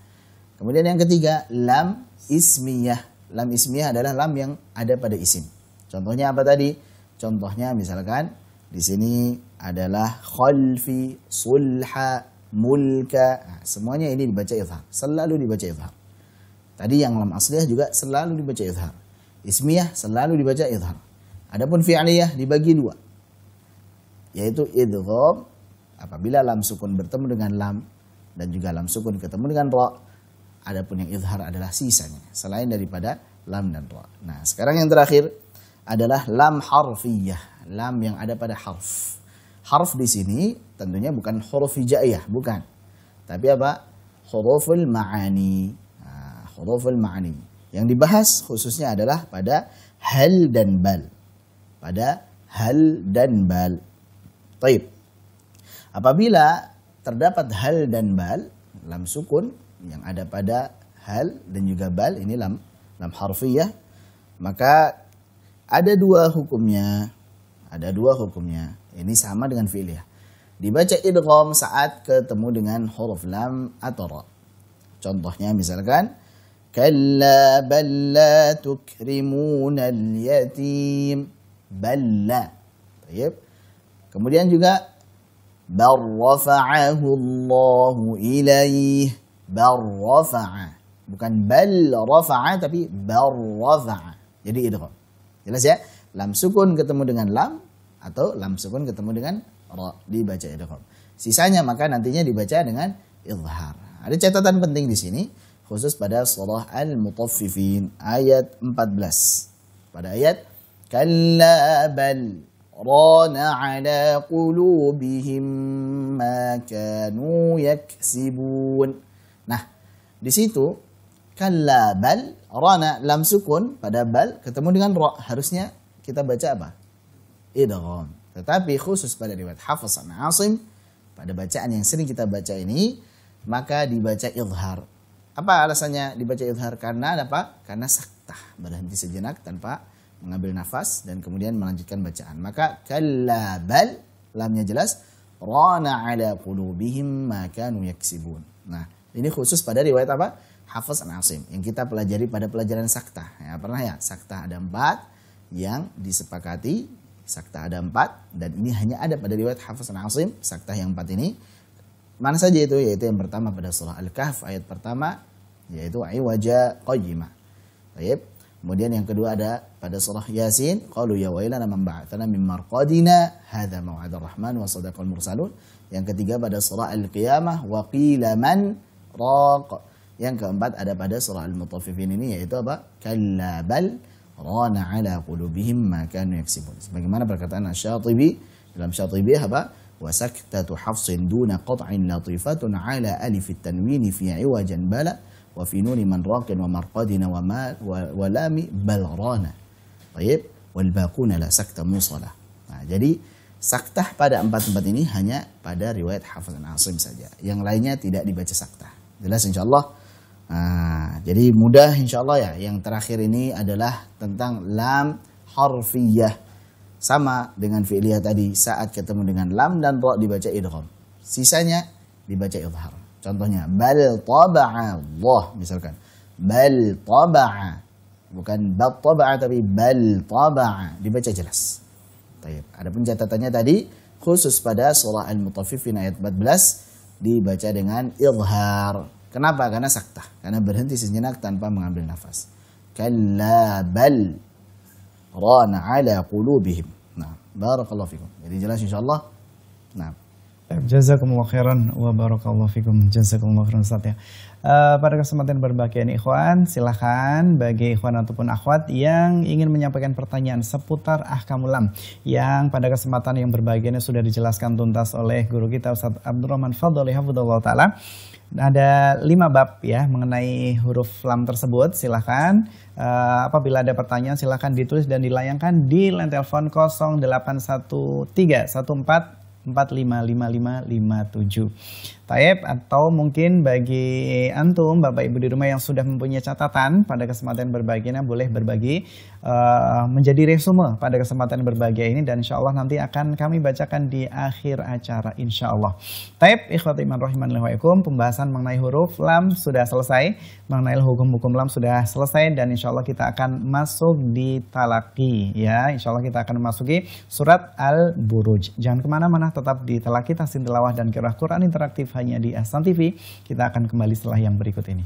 S3: Kemudian yang ketiga, lam ismiyah. Lam ismiyah adalah lam yang ada pada isim. Contohnya apa tadi? Contohnya misalkan di sini adalah khalfi, sulha, mulka. Nah, semuanya ini dibaca izhar. Selalu dibaca izhar. Tadi yang lam asliyah juga selalu dibaca izhar. Ismiyah selalu dibaca izhar. Adapun fi'liyah dibagi dua. Yaitu idgham apabila lam sukun bertemu dengan lam dan juga lam sukun ketemu dengan ra. Adapun yang izhar adalah sisanya selain daripada lam dan ra. Nah, sekarang yang terakhir adalah lam harfiyah, lam yang ada pada harf. Harf di sini tentunya bukan huruf hijaiyah, bukan. Tapi apa? Huruful ma'ani. Nah, huruful ma'ani. Yang dibahas khususnya adalah pada hal dan bal. Pada hal dan bal. Taib. Apabila terdapat hal dan bal, lam sukun yang ada pada hal dan juga bal, ini lam harfiyah, maka ada dua hukumnya. Ada dua hukumnya. Ini sama dengan fi'liyah. Dibaca idgham saat ketemu dengan huruf lam atau ra. Contohnya misalkan kalla bal la tukrimuna al-yatim. Balla. Baik. Kemudian juga bal rafa'ahu Allahu ilaih. Bal rafa'a. Bukan bal rafa'a tapi bal rafa'a. Jadi idgham. Jelas ya? Lam sukun ketemu dengan lam atau lam sukun ketemu dengan ra, dibaca idgham. Sisanya maka nantinya dibaca dengan izhar. Ada catatan penting di sini khusus pada surah Al-Mutaffifin ayat 14. Pada ayat kalla bal rana ala qulubihim ma kanu yaksibun. Nah, di situ kalla bal rana lam sukun pada bal ketemu dengan ra, harusnya kita baca apa? Idgham. Tetapi khusus pada riwayat Hafs an Asim pada bacaan yang sering kita baca ini, maka dibaca idhar. Apa alasannya dibaca idhar? Karena apa? Karena saktah, berhenti sejenak tanpa mengambil nafas dan kemudian melanjutkan bacaan. Maka kalla bal, lamnya jelas, rana ala qulubihim ma kanu yaksibun. Nah, ini khusus pada riwayat apa? Hafiz an Asim yang kita pelajari pada pelajaran saktah. Ya, pernah ya? Saktah ada 4 yang disepakati, saktah ada 4 dan ini hanya ada pada riwayat Hafiz an Asim. Saktah yang 4 ini mana saja itu? Yaitu yang pertama pada surah Al-Kahf ayat pertama, yaitu iwaja qayyimah. Baik. Kemudian yang kedua ada pada surah Yasin, qalu ya wailana man ba'atsana min marqadina hadza mau'idur rahman wa sadaqal mursalun. Yang ketiga pada surah Al-Qiyamah wa qila man raq. Yang keempat ada pada surah Al-Mutaffifin ini yaitu apa? Kalla bal rana ala qulubihim ma kanu yaksibun. Sebagaimana perkataan Asy-Syatibi dalam Syatibi apa? Wa saktatu hafsin duna qat'in latifatun ala alif at-tanwin fi iwajan bala wa fi nuni man raqin wa marqadina wa lami bal rana. Baik, wal baquna la sakta musalah. Nah, jadi saktah pada 4 ini hanya pada riwayat Hafiz an Asim saja. Yang lainnya tidak dibaca saktah. Jelas insyaallah. Nah, jadi mudah insyaallah ya. Yang terakhir ini adalah tentang lam harfiyah. Sama dengan fi'liyah tadi, saat ketemu dengan lam dan ra dibaca idgham. Sisanya dibaca idhar. Contohnya bal taba'a Allah misalkan. Bal taba'a. Bukan bal taba'a tapi bal taba'a, dibaca jelas. Baik. Adapun catatannya tadi khusus pada surah Al-Mutaffifin ayat 14 dibaca dengan idhar. Kenapa? Karena saktah. Karena berhenti sejenak tanpa mengambil nafas. Kalla bal rana ala qulubihim. Nah, barakallahu fikum. Jadi jelas insyaallah. Nah,
S2: jazakumullah khairan wa barakallahu fikum. Jazakumullah khairan Ustaz ya. Pada kesempatan berbahagia ini ikhwan, silakan bagi ikhwan ataupun akhwat yang ingin menyampaikan pertanyaan seputar ahkamul lam yang pada kesempatan yang berbahagia ini sudah dijelaskan tuntas oleh guru kita Ustaz Abdurrahman Fadli hafizahullah taala. Ada 5 bab ya mengenai huruf lam tersebut. Silahkan apabila ada pertanyaan silahkan ditulis dan dilayangkan di line telepon 081314555557. Taib, atau mungkin bagi antum Bapak Ibu di rumah yang sudah mempunyai catatan pada kesempatan berbahagia boleh berbagi menjadi resume pada kesempatan berbahagia ini dan insya Allah nanti akan kami bacakan di akhir acara insya Allah. Taib, ikhwati iman rahimanillah wa ikum, pembahasan mengenai huruf lam sudah selesai, mengenai hukum-hukum lam sudah selesai dan insya Allah kita akan masuk di talaki ya. Insya Allah kita akan memasuki surat Al-Buruj. Jangan kemana-mana, tetap di Talaki Tahsin Tilawah dan Qiraah Quran interaktif hanya di Ahsan TV. Kita akan kembali setelah yang berikut ini.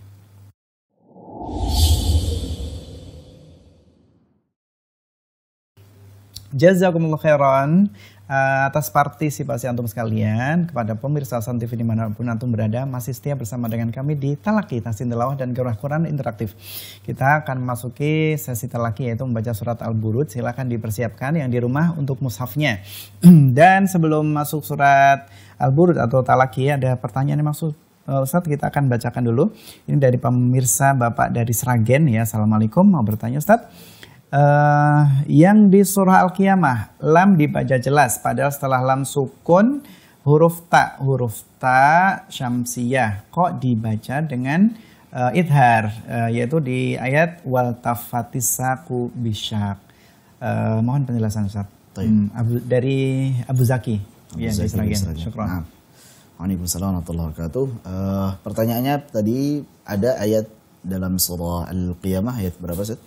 S2: Jazakumullah khairan atas partisipasi antum sekalian. Kepada pemirsa Ahsan TV dimanapun antum berada, masih setia bersama dengan kami di Talaki Tahsin Tilawah dan Qiraah Quran interaktif. Kita akan memasuki sesi talaki yaitu membaca surat Al-Buruj. Silakan dipersiapkan yang di rumah untuk mushafnya. Dan sebelum masuk surat Al-Buruj atau talaki ada pertanyaan yang maksud Ustaz, kita akan bacakan dulu. Ini dari pemirsa Bapak dari Sragen ya. Assalamualaikum, mau bertanya Ustaz. Yang di surah Al-Qiyamah lam dibaca jelas, padahal setelah lam sukun huruf ta syamsiyah kok dibaca dengan idhar, yaitu di ayat wal tafatis saku bisyak. Mohon penjelasan Ustaz. Dari Abu Zaki ya di Sragen. Syukran.
S3: Waalaikumsalam warahmatullahi wabarakatuh. Pertanyaannya tadi ada ayat dalam surah Al-Qiyamah ayat berapa Ustaz?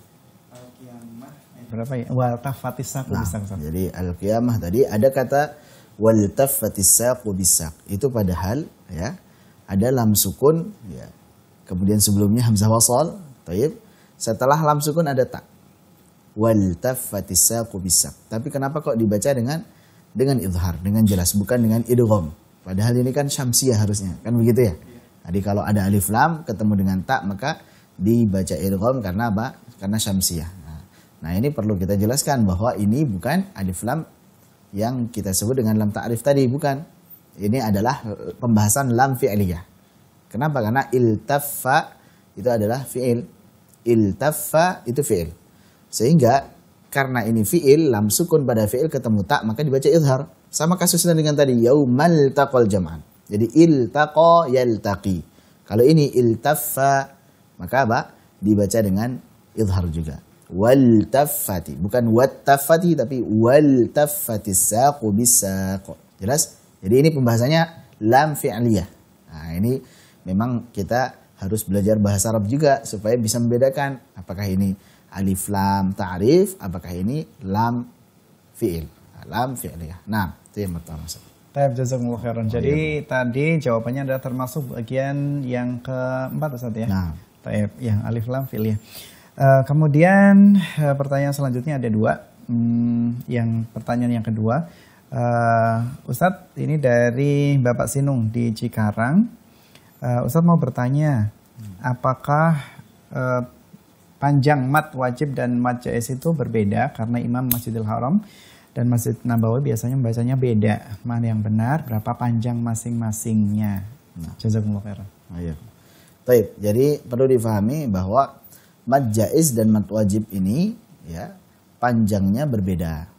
S2: Berapa ya? Wal tafatis saku bisyak.
S3: Jadi Al-Qiyamah tadi ada kata wal tafatis saku bisyak. Itu padahal ya ada lam sukun ya. Kemudian sebelumnya hamzah wasal, taib. Setelah lam sukun ada ta. Wal tafatis saku bisyak. Tapi kenapa kok dibaca dengan idhar, dengan jelas, bukan dengan idgham? Padahal ini kan syamsiyah harusnya, kan begitu ya? Jadi kalau ada alif lam ketemu dengan ta maka dibaca idgham karena apa? Karena syamsiyah. Nah, ini perlu kita jelaskan bahwa ini bukan alif lam yang kita sebut dengan lam ta'rif tadi, bukan. Ini adalah pembahasan lam fi'liyah. Kenapa? Karena iltaffa itu adalah fi'il. Iltaffa itu fi'il. Sehingga karena ini fi'il, lam sukun pada fi'il ketemu ta, maka dibaca idhar. Sama kasusnya dengan tadi, yaumal taqal jam'an. Jadi iltaqa yaltaqi. Kalau ini iltaffa, maka apa? Dibaca dengan idhar juga. Waltaffati, bukan wattaffati tapi waltaffatis saqu bisaq. Jelas? Jadi ini pembahasannya lam fi'liyah. Nah, ini memang kita harus belajar bahasa Arab juga supaya bisa membedakan apakah ini alif lam ta'rif, apakah ini lam fi'il. Lam fi'liyah. Nah, itu yang pertama.
S2: Baik, jazakumullah khairan. Jadi tadi jawabannya adalah termasuk bagian yang keempat Ustaz ya.
S3: Nah,
S2: Baik, yang alif lam fi'liyah. Kemudian pertanyaan selanjutnya ada dua. Yang pertanyaan yang kedua, Ustadz ini dari Bapak Sinung di Cikarang. Ustadz mau bertanya, apakah panjang mat wajib dan mat jaiz itu berbeda karena Imam Masjidil Haram dan Masjid Nabawi biasanya membacanya beda. Mana yang benar? Berapa panjang masing-masingnya? Jazakumullah khairan.
S3: Ayo. Baik, jadi perlu difahami bahwa mat jaiz dan mat wajib ini ya panjangnya berbeda.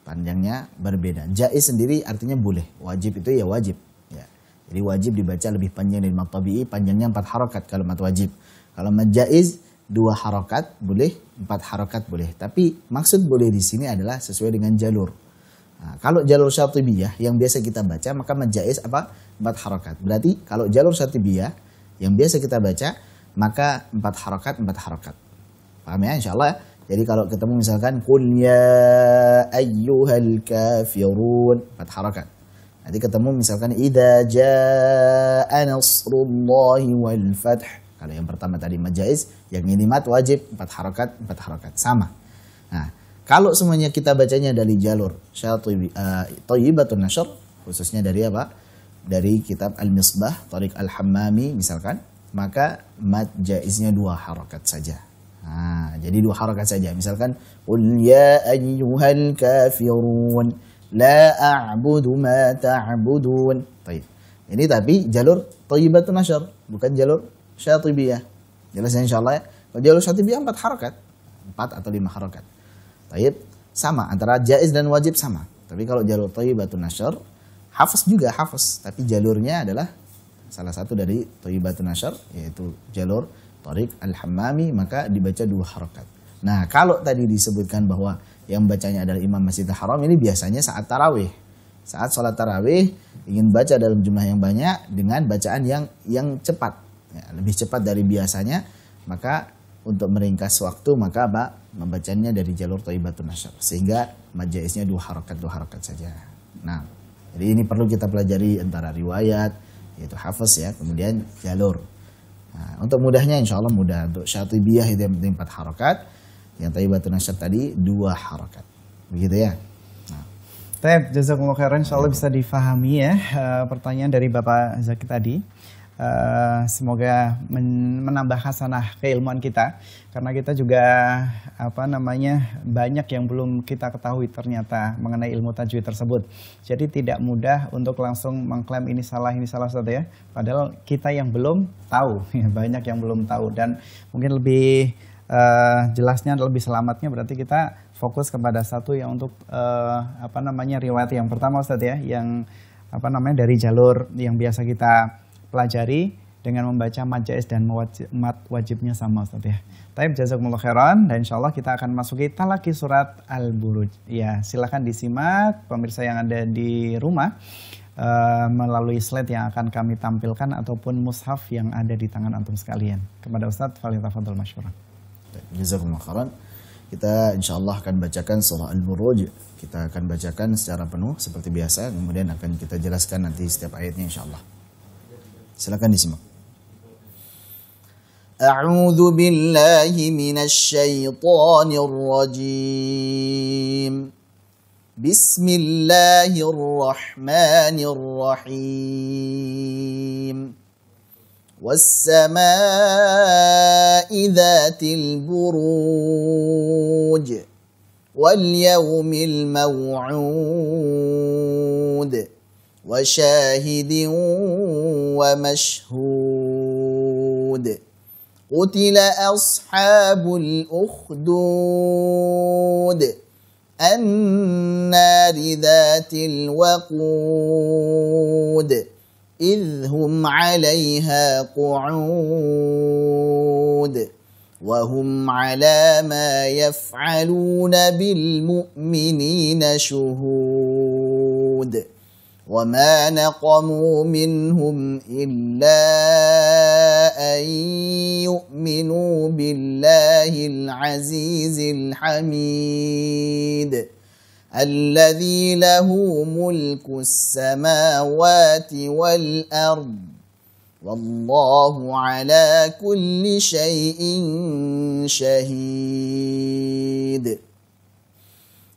S3: Panjangnya berbeda. Jaiz sendiri artinya boleh, wajib itu ya wajib. Ya. Jadi wajib dibaca lebih panjang dari mat tabi'i, panjangnya 4 harokat kalau mat wajib. Kalau mat jaiz 2 harokat boleh, 4 harokat boleh. Tapi maksud boleh di sini adalah sesuai dengan jalur. Nah, kalau jalur syatibiyah yang biasa kita baca maka mat jaiz apa? 4 harokat. Berarti kalau jalur syatibiyah yang biasa kita baca maka 4 harokat, 4 harokat. Paham ya insyaallah ya? Jadi kalau ketemu misalkan qul ya ayyuhal kafirun 4 harokat. Nanti ketemu misalkan idza jaa nasrullahi wal fath. Kalau yang pertama tadi mat jaiz, yang ini mat wajib 4 harokat, 4 harokat sama. Nah, kalau semuanya kita bacanya dari jalur Thayyibatun Nashr, khususnya dari apa? Dari kitab Al-Misbah, Tariq Al-Hammami misalkan, maka mat jaiznya 2 harokat saja. Nah, jadi 2 harokat saja. Misalkan qul ya ayyuhal kafirun la a'budu ma ta'budun. Baik. Ini tapi jalur Thayyibatun Nashr, bukan jalur Syatibiyah. Jelas ya insyaallah ya. Kalau jalur Syatibiyah 4 harokat. 4 atau 5 harokat. Taib, sama antara jaiz dan wajib sama. Tapi kalau jalur Thayyibatun Nashr, hafaz juga hafaz, tapi jalurnya adalah salah satu dari Thayyibatun Nashr yaitu jalur Tariq Al-Hammami, maka dibaca 2 harokat. Nah, kalau tadi disebutkan bahwa yang bacanya adalah Imam Masjidil Haram ini biasanya saat tarawih. Saat sholat tarawih ingin baca dalam jumlah yang banyak dengan bacaan yang cepat. Ya, lebih cepat dari biasanya, maka untuk meringkas waktu maka apa? Membacanya dari jalur Thayyibatun Nashr sehingga mat jaiznya 2 harokat saja. Nah, jadi ini perlu kita pelajari antara riwayat yaitu hafaz ya, kemudian jalur. Nah, untuk mudahnya insya Allah mudah. Untuk Syatibiyah itu yang penting 4 harokat, yang Thayyibatun Nashr tadi 2 harokat. Begitu ya. Nah.
S2: Baik, jazakumullah khairan, insya Allah bisa difahami ya pertanyaan dari Bapak Zaki tadi. Semoga menambah hasanah keilmuan kita karena kita juga banyak yang belum kita ketahui ternyata mengenai ilmu tajwid tersebut. Jadi tidak mudah untuk langsung mengklaim ini salah Ustaz ya. Padahal kita yang belum tahu, banyak yang belum tahu, dan mungkin lebih jelasnya, lebih selamatnya berarti kita fokus kepada satu yang untuk riwayat yang pertama Ustaz ya, yang dari jalur yang biasa kita pelajari dengan membaca mat jaiz dan mat wajibnya sama Ustaz ya. Taib, jazakumullah khairan, dan insyaallah kita akan masuki talaki surat Al-Buruj. Ya, silakan disimak pemirsa yang ada di rumah melalui slide yang akan kami tampilkan ataupun mushaf yang ada di tangan antum sekalian. Kepada Ustaz, falyatafadhal masykuran.
S3: Jazakumullah khairan. Kita insyaallah akan bacakan surah Al-Buruj. Kita akan bacakan secara penuh seperti biasa, kemudian akan kita jelaskan nanti setiap ayatnya insyaallah. Silakan disimak. A'udzu billahi minasy syaithanir rajim. Bismillahirrahmanirrahim. Was-samaa'i dzatil buruj wal yawmil maw'ud. وشاهد ومشهود قتل أصحاب الأخدود النار ذات الوقود إذ هم عليها قعود وهم على ما يفعلون بالمؤمنين شهود وما نقموا منهم إلا أن يؤمنوا بالله العزيز الحميد الذي له ملك السماوات والأرض والله على كل شيء شهيد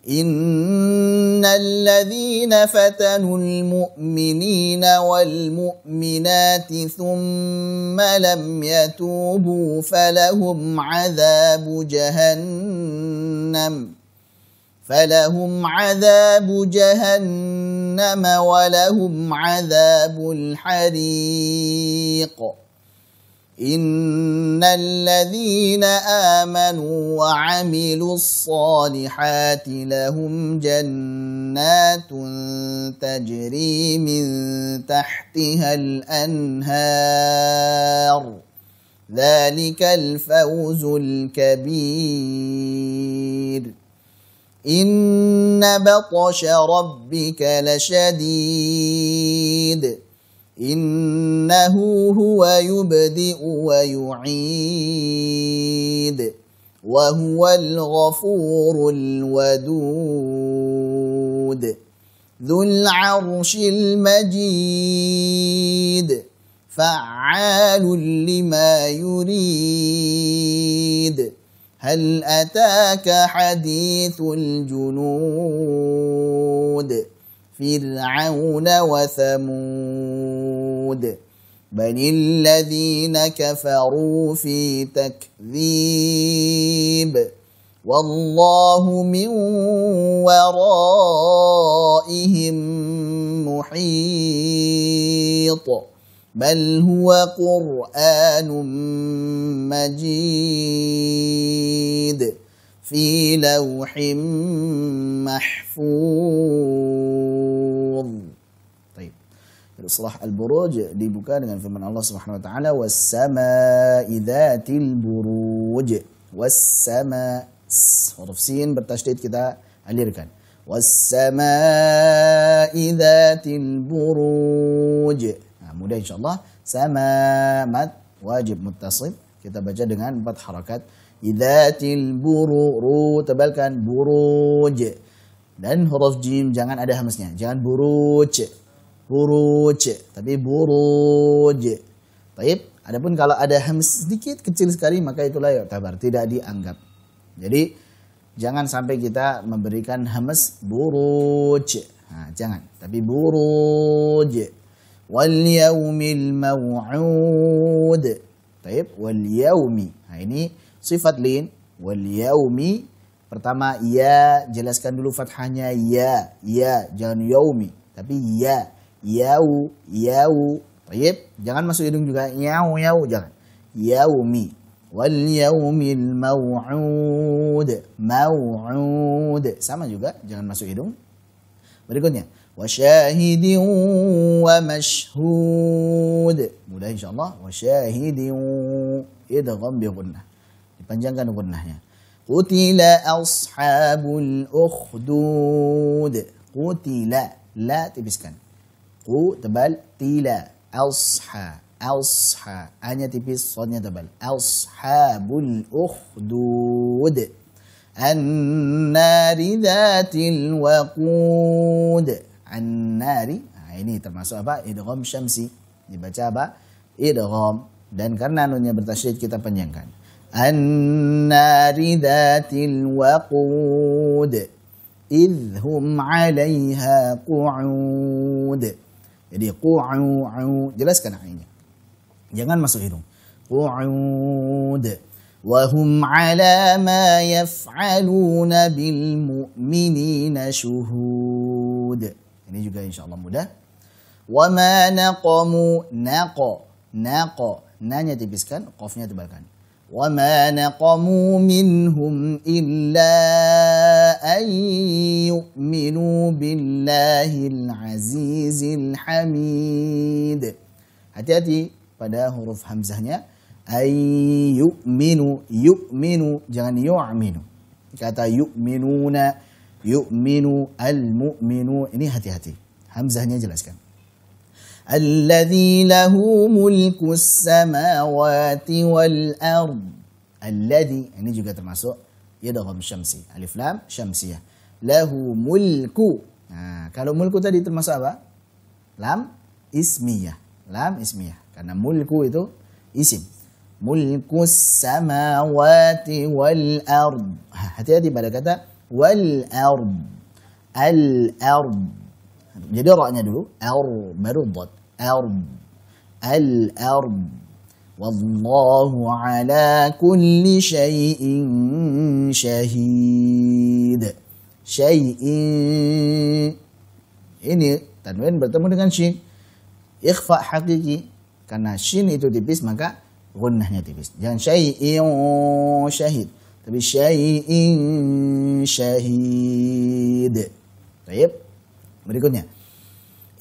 S3: إن الذين فتنوا المؤمنين والمؤمنات ثم لم يتوبوا فلهم عذاب جهنم ولهم عذاب الحريق إن الذين آمنوا وعملوا الصالحات لهم جنات تجري من تحتها الأنهار ذلك الفوز الكبير إن بطش ربك لشديد إنه هو يبدئ ويعيد وهو الغفور الودود ذو العرش المجيد فعال لما يريد هل أتاك حديث الجنود فرعون وثمود بل الذين كفروا في تكذيب والله من ورائهم محيط بل هو قرآن مجيد في لوح محفوظ. Baik. Surah Al-Buruj dibuka dengan firman Allah Subhanahu wa taala was-samaa'i dzatil buruj. Was-sama' huruf sin bertasydid kita alirkan. Was-samaa'i dzatil buruj. Mudah insyaallah. Sama mad wajib muttasil kita baca dengan 4 harakat. Idzatil buru tebalkan buruj dan huruf jim jangan ada hamznya, jangan buruj tapi buruj. Baik, adapun kalau ada hamz sedikit kecil sekali maka itulah yu'tabar, tidak dianggap. Jadi jangan sampai kita memberikan hamz buruj. Jangan, tapi buruj. Wal yaumil maw'ud. Baik, wal yaumi. Ini sifat lin. Wal yaumi. Pertama ya, jelaskan dulu fathahnya ya, jangan yaumi, tapi ya, yau. Baik, jangan masuk hidung juga yau, jangan. Yaumi. Wal yaumil maw'ud. Sama juga, jangan masuk hidung. Berikutnya wa syahidin wa mashhud. Mudah insyaallah. Wa syahidin idgham bi gunnah. Dipanjangkan gunnahnya. Qutila ashabul ukhdud. Qutila, la tipiskan. Qu tebal, tila, asha, hanya tipis, sodnya tebal. Ashabul ukhdud. An-nari dhatil waqud. An-nari, ini termasuk apa? Idgham syamsi. Dibaca apa? Idgham. Dan karena nunnya bertasydid kita panjangkan. An-nari dhatil waqud. Idhum 'alaiha qu'ud. Jadi qu'u, jelaskan ainnya. Jangan masuk hidung. Qu'ud. Wahum 'ala ma yaf'aluna bil mu'minina syuhud. Ini juga insyaallah mudah. Wa ma naqamu, nanya tipiskan, qafnya tebalkan. Wa ma naqamu minhum illa أن يؤمنوا بالله العزيز الحميد. Hati-hati pada huruf hamzahnya. Ay yu'minu, yu'minu, jangan yu'minu. Kata yu'minuna, yu'minu, al-mu'minu, ini hati-hati. Hamzahnya jelaskan. Alladzi lahu mulkus samawati wal ard. Alladzi, ini juga termasuk idgham syamsi. Alif lam syamsiyah. Lahu mulku. Nah, kalau mulku tadi termasuk apa? Lam ismiyah. Lam ismiyah. Karena mulku itu isim. Mulkus samawati wal ard. Hati-hati pada kata wal ard. Al ard. Jadi ra-nya dulu, baru dhad. Ard. Al ard. Wallahu ala kulli syai'in syahid. Syai'in. Ini tanwin bertemu dengan shin. Ikhfa hakiki. Karena shin itu tipis maka gunnahnya tipis. Jangan syai'in syahid. Tapi syai'in syahid. Baik. Berikutnya.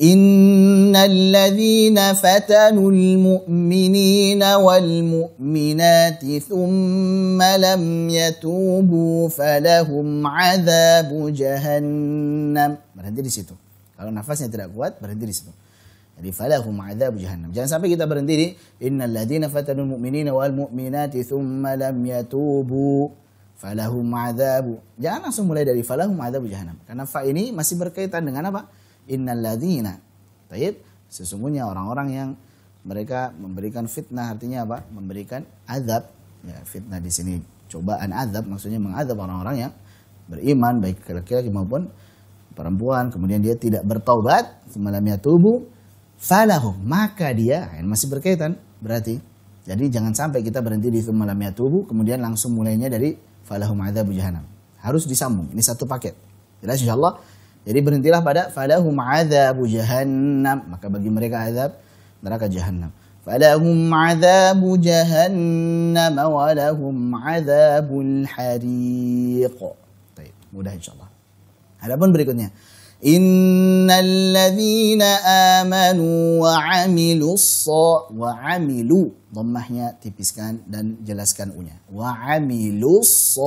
S3: Innal ladzina fatanul mu'minina wal mu'minati thumma lam yatubu falahum adzabu jahannam. Berhenti di situ. Kalau nafasnya tidak kuat, berhenti di situ. Jadi falahum adzabu jahannam. Jangan sampai kita berhenti di innal ladzina fatanul mu'minina wal mu'minati thumma lam yatubu falahum adzabu. Jangan langsung mulai dari falahum adzabu jahannam. Karena fa ini masih berkaitan dengan apa? Innal ladzina. Baik, sesungguhnya orang-orang yang mereka memberikan fitnah, artinya apa? Memberikan azab. Ya, fitnah di sini cobaan azab, maksudnya mengazab orang-orang yang beriman baik laki-laki maupun perempuan, kemudian dia tidak bertaubat, thumma lam yatubu falahum, maka dia, ini masih berkaitan berarti. Jadi jangan sampai kita berhenti di thumma lam yatubu kemudian langsung mulainya dari falahum adzabu jahannam. Harus disambung. Ini satu paket. Jelas insyaallah. Jadi berhentilah pada falahum adzabu jahannam, maka bagi mereka azab neraka jahannam. Falahum adzabu jahannam wa lahum adzabul hariq. Baik, mudah insyaallah. Adapun berikutnya, innal ladzina amanu wa amilu, dhammahnya tipiskan dan jelaskan u-nya. Wa amilus,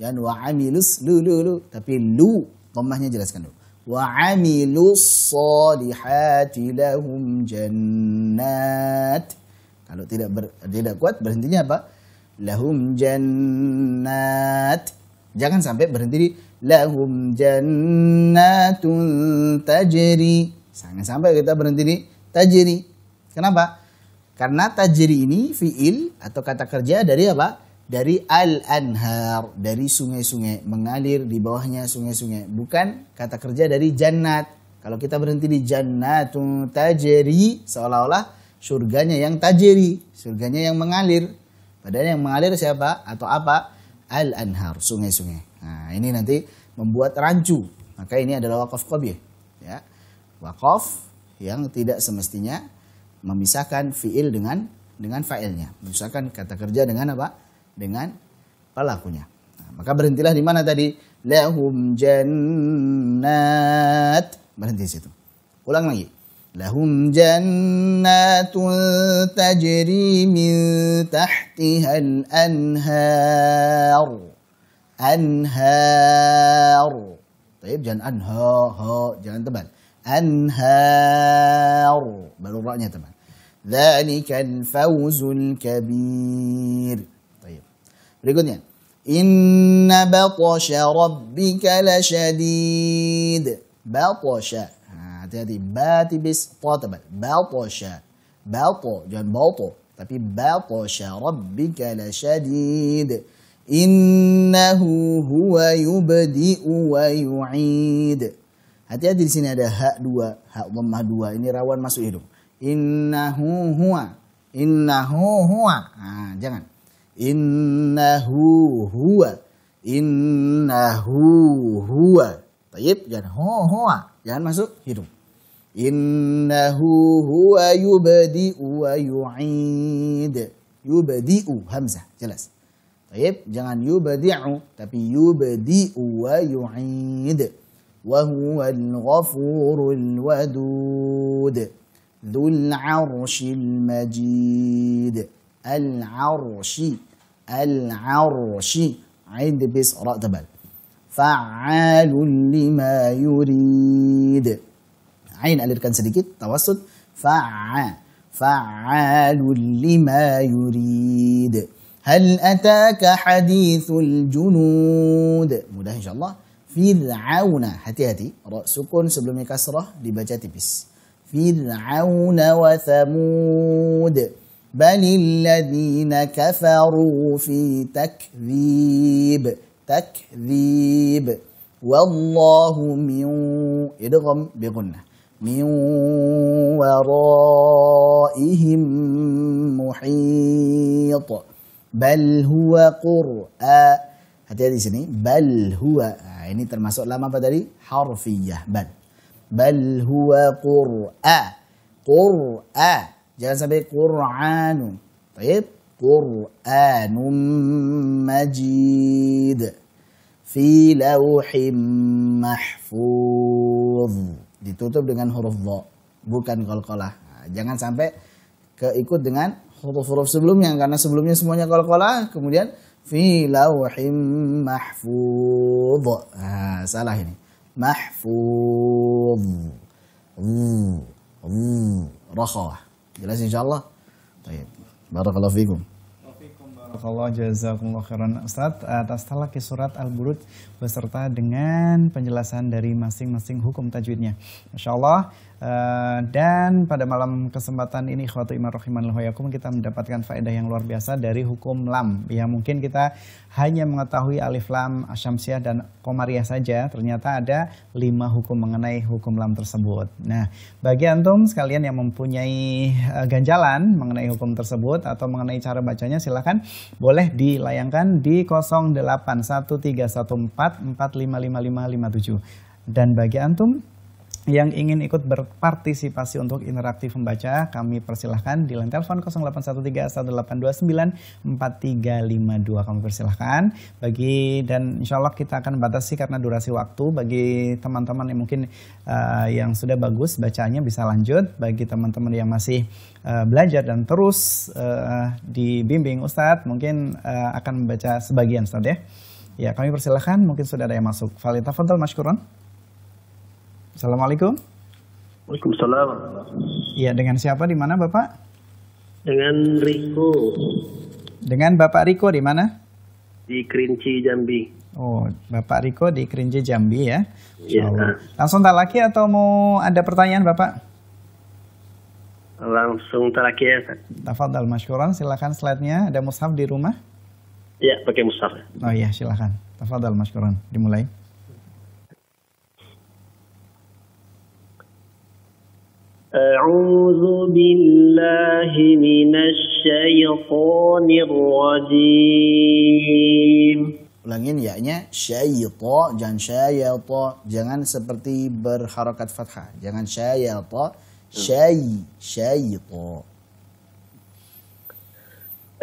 S3: jangan wa amilus lu, tapi lu, dhammahnya jelaskan dulu. Wa amilus solihati lahum jannat. Kalau tidak kuat berhentinya apa? Lahum jannat. Jangan sampai berhenti di lahum jannatun tajri. Jangan sampai kita berhenti di tajri. Kenapa? Karena tajri ini fiil atau kata kerja dari apa? Dari al-anhar, dari sungai-sungai, mengalir di bawahnya sungai-sungai. Bukan kata kerja dari jannat. Kalau kita berhenti di jannatun tajri, seolah-olah surganya yang tajri, surganya yang mengalir. Padahal yang mengalir siapa atau apa? Al-anhar, sungai-sungai. Nah, ini nanti membuat rancu. Maka ini adalah waqaf qabih, ya. Waqaf yang tidak semestinya memisahkan fiil dengan fa'ilnya. Memisahkan kata kerja dengan apa? Dengan pelakunya. Nah, maka berhentilah di mana tadi? Lahum jannat. Berhenti di situ. Ulang lagi. Lahum jannatun tajri min tahtihal anhar. Anhar. Baik, jangan anha, jangan tebal. Anhar. Baru ra-nya tebal. Dzalikal fawzul kabir. Baik. Berikutnya. Inna batasha rabbika lasyadid. Batasha. Hati-hati, ba tipis, ta tebal. Batasha. Bata, jangan bata, tapi batasha rabbika lasyadid. Innahu huwa yubdi'u wa yu'id. Hati-hati di sini ada hak dua, hak dhammah dua. Ini rawan masuk hidung. Innahu huwa. Innahu huwa. Nah, jangan. Innahu huwa. Innahu huwa. Baik, jangan huwa. Jangan masuk hidung. Innahu huwa yubdi'u wa yu'id. Yubdi'u hamzah, jelas. Baik, jangan yubdi'u tapi yubdi'u wa yu'id. Wa huwal ghafurul wadud. Dzul 'arsyil majid. Al-'arsy. Al-'arsy. Ain bis ra tabal. Fa'alun lima yurid. Ain alirkan sedikit, tawassut. Fa'alun lima yurid. Hal ataka hadithul junud. Mudah insyaallah. Fir'auna, hati-hati. Ra sukun sebelumnya kasrah dibaca tipis. Fir'auna wa thamud. Balil ladzina kafaru fi takdzib. Takdzib. Wallahu min idgham bigunnah. Min waraihim muhit. Bal huwa qur'an. Hati-hati di sini. Bal huwa. Nah, ini termasuk lama apa tadi? Harfiyah. Bal huwa qur'an. Qur'an. Jangan sampai Qur'anun. Baik. Qur'anun majid. Fi lauhim mahfuz. Ditutup dengan huruf dha, bukan qalqalah. Nah, jangan sampai keikut dengan huruf-huruf sebelumnya, karena sebelumnya semuanya qalqalah, kemudian fi lauhim mahfuz. Nah, salah ini. Mahfuz. Rakhawah. Jelas insyaallah. Baik. Barakallahu fikum.
S2: Barakallah, jazakumullah khairan Ustaz atas talaki surat Al-Buruj beserta dengan penjelasan dari masing-masing hukum tajwidnya. Masya Allah. Dan pada malam kesempatan ini ikhwatu iman rahimanillah wa yakum, kita mendapatkan faedah yang luar biasa dari hukum lam. Ya mungkin kita hanya mengetahui alif lam, asyamsiah dan komariah saja, ternyata ada 5 hukum mengenai hukum lam tersebut. Nah, bagi antum sekalian yang mempunyai ganjalan mengenai hukum tersebut atau mengenai cara bacanya, silakan boleh dilayangkan di 081314455557. Dan bagi antum yang ingin ikut berpartisipasi untuk interaktif membaca, kami persilahkan di line telepon 0813-1829-4352. Kami persilahkan dan insya Allah kita akan batasi karena durasi waktu. Bagi teman-teman yang mungkin yang sudah bagus bacanya bisa lanjut. Bagi teman-teman yang masih belajar dan terus dibimbing Ustadz, mungkin akan membaca sebagian Ustadz ya. Ya, kami persilahkan, mungkin sudah ada yang masuk. Falitafadhal mashkuran. Assalamualaikum.
S4: Waalaikumsalam.
S2: Iya, dengan siapa di mana Bapak?
S4: Dengan Riko.
S2: Dengan Bapak Riko di mana?
S4: Di Kerinci, Jambi.
S2: Oh, Bapak Riko di Kerinci, Jambi ya.
S4: Iya.
S2: Langsung talaki atau mau ada pertanyaan Bapak?
S4: Langsung talaki ya.
S2: Tafadhal mashkuran, silakan slide-nya. Ada mushaf di rumah?
S4: Iya, pakai mushaf.
S2: Oh iya, silakan. Tafadhal mashkuran, dimulai.
S4: أعوذ بالله من الشيطان الرجيم.
S3: Ulangin ya-nya syayta, jangan syayata, jangan seperti berharakat fathah, jangan syayata, syayta.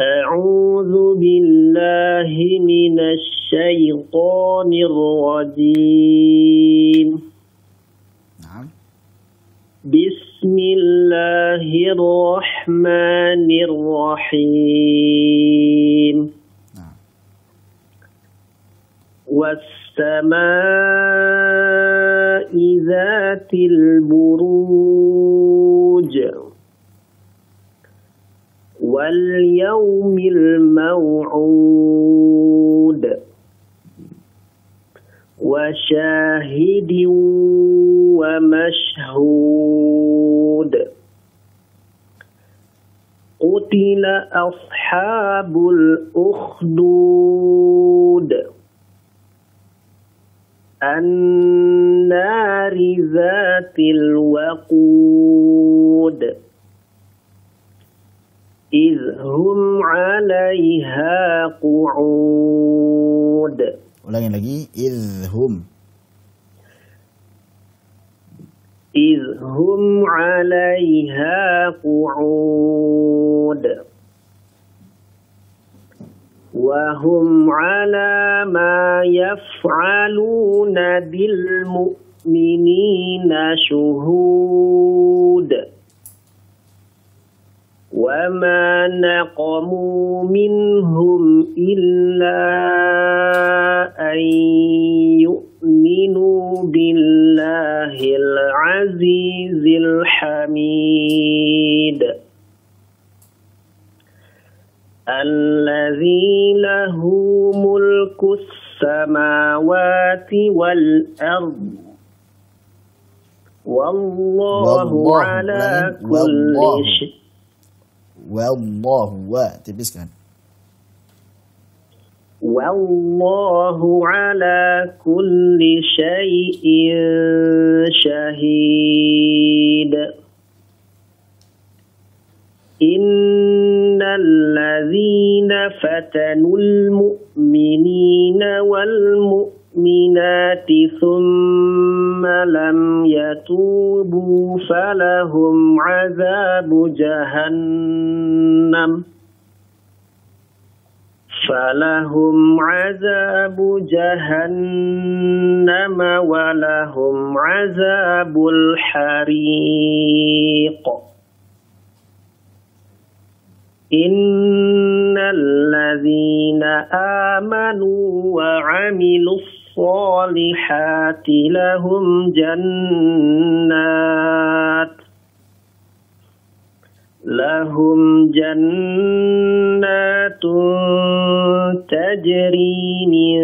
S4: أعوذ بالله من الشيطان الرجيم.
S3: Naam.
S4: بسم الله الرحمن الرحيم. والسماء ذات البروج واليوم الموعود وشاهد ومشهود. قتل أصحاب الأخدود النار ذات الوقود إذ هم عليها قعود.
S3: Ulangin lagi, idhum.
S4: إذ هم عليها قعود وهم على ما يفعلون بالمؤمنين شهود وما نقموا منهم إلا أن يؤمنوا بالله العزيز الحميد الذي له ملك السماوات والأرض والله على كل شيء
S3: Wallahu wa tipiskan.
S4: والله على كل شيء شهيد إن الذين فتنوا المؤمنين والمؤمنات ثم لم يتوبوا فلهم عذاب جهنم ولهم عذاب الحريق إن الذين آمنوا وعملوا الصالحات لهم جنات تجري من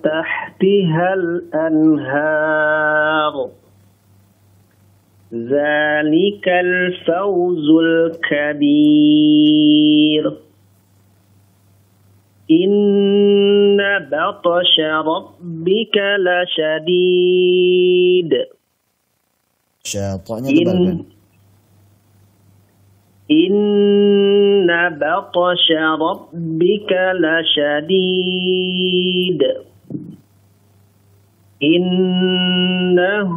S4: تحتها الأنهار ذلك الفوز الكبير إن بطش ربك لشديد
S3: Syaitannya tebalkan.
S4: إن بطش ربك لشديد إنه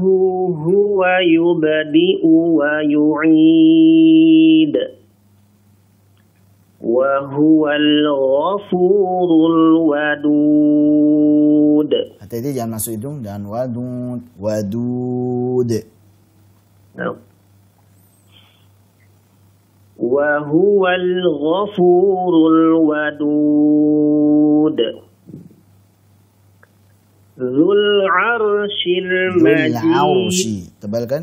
S4: هو يبدئ ويعيد وهو الغفور الودود.
S3: Hati-hati jangan masuk hidung dan wadud.
S4: وهو الغفور الودود ذو العرش المجيد
S3: tebalkan.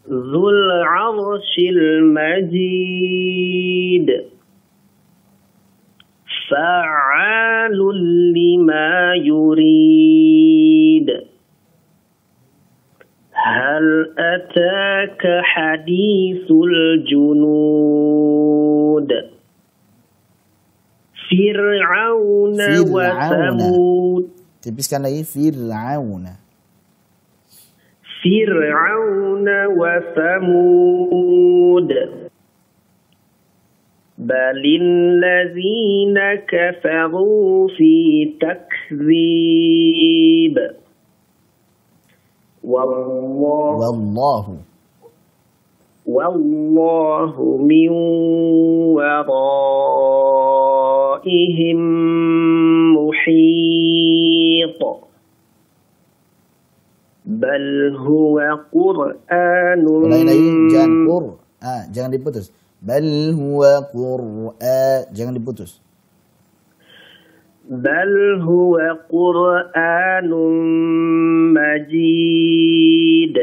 S4: ذو العرش المجيد فعال لما يريد هل أتاك حديث الجنود فرعون وثمود.
S3: Tipiskan lagi Fir'auna.
S4: فرعون وثمود بل الذين كفروا في تكذيب والله من ورائهم محيط بل هو قرآن
S3: jangan diputus. Bal huwa jangan diputus.
S4: بل هو قرآن مجيد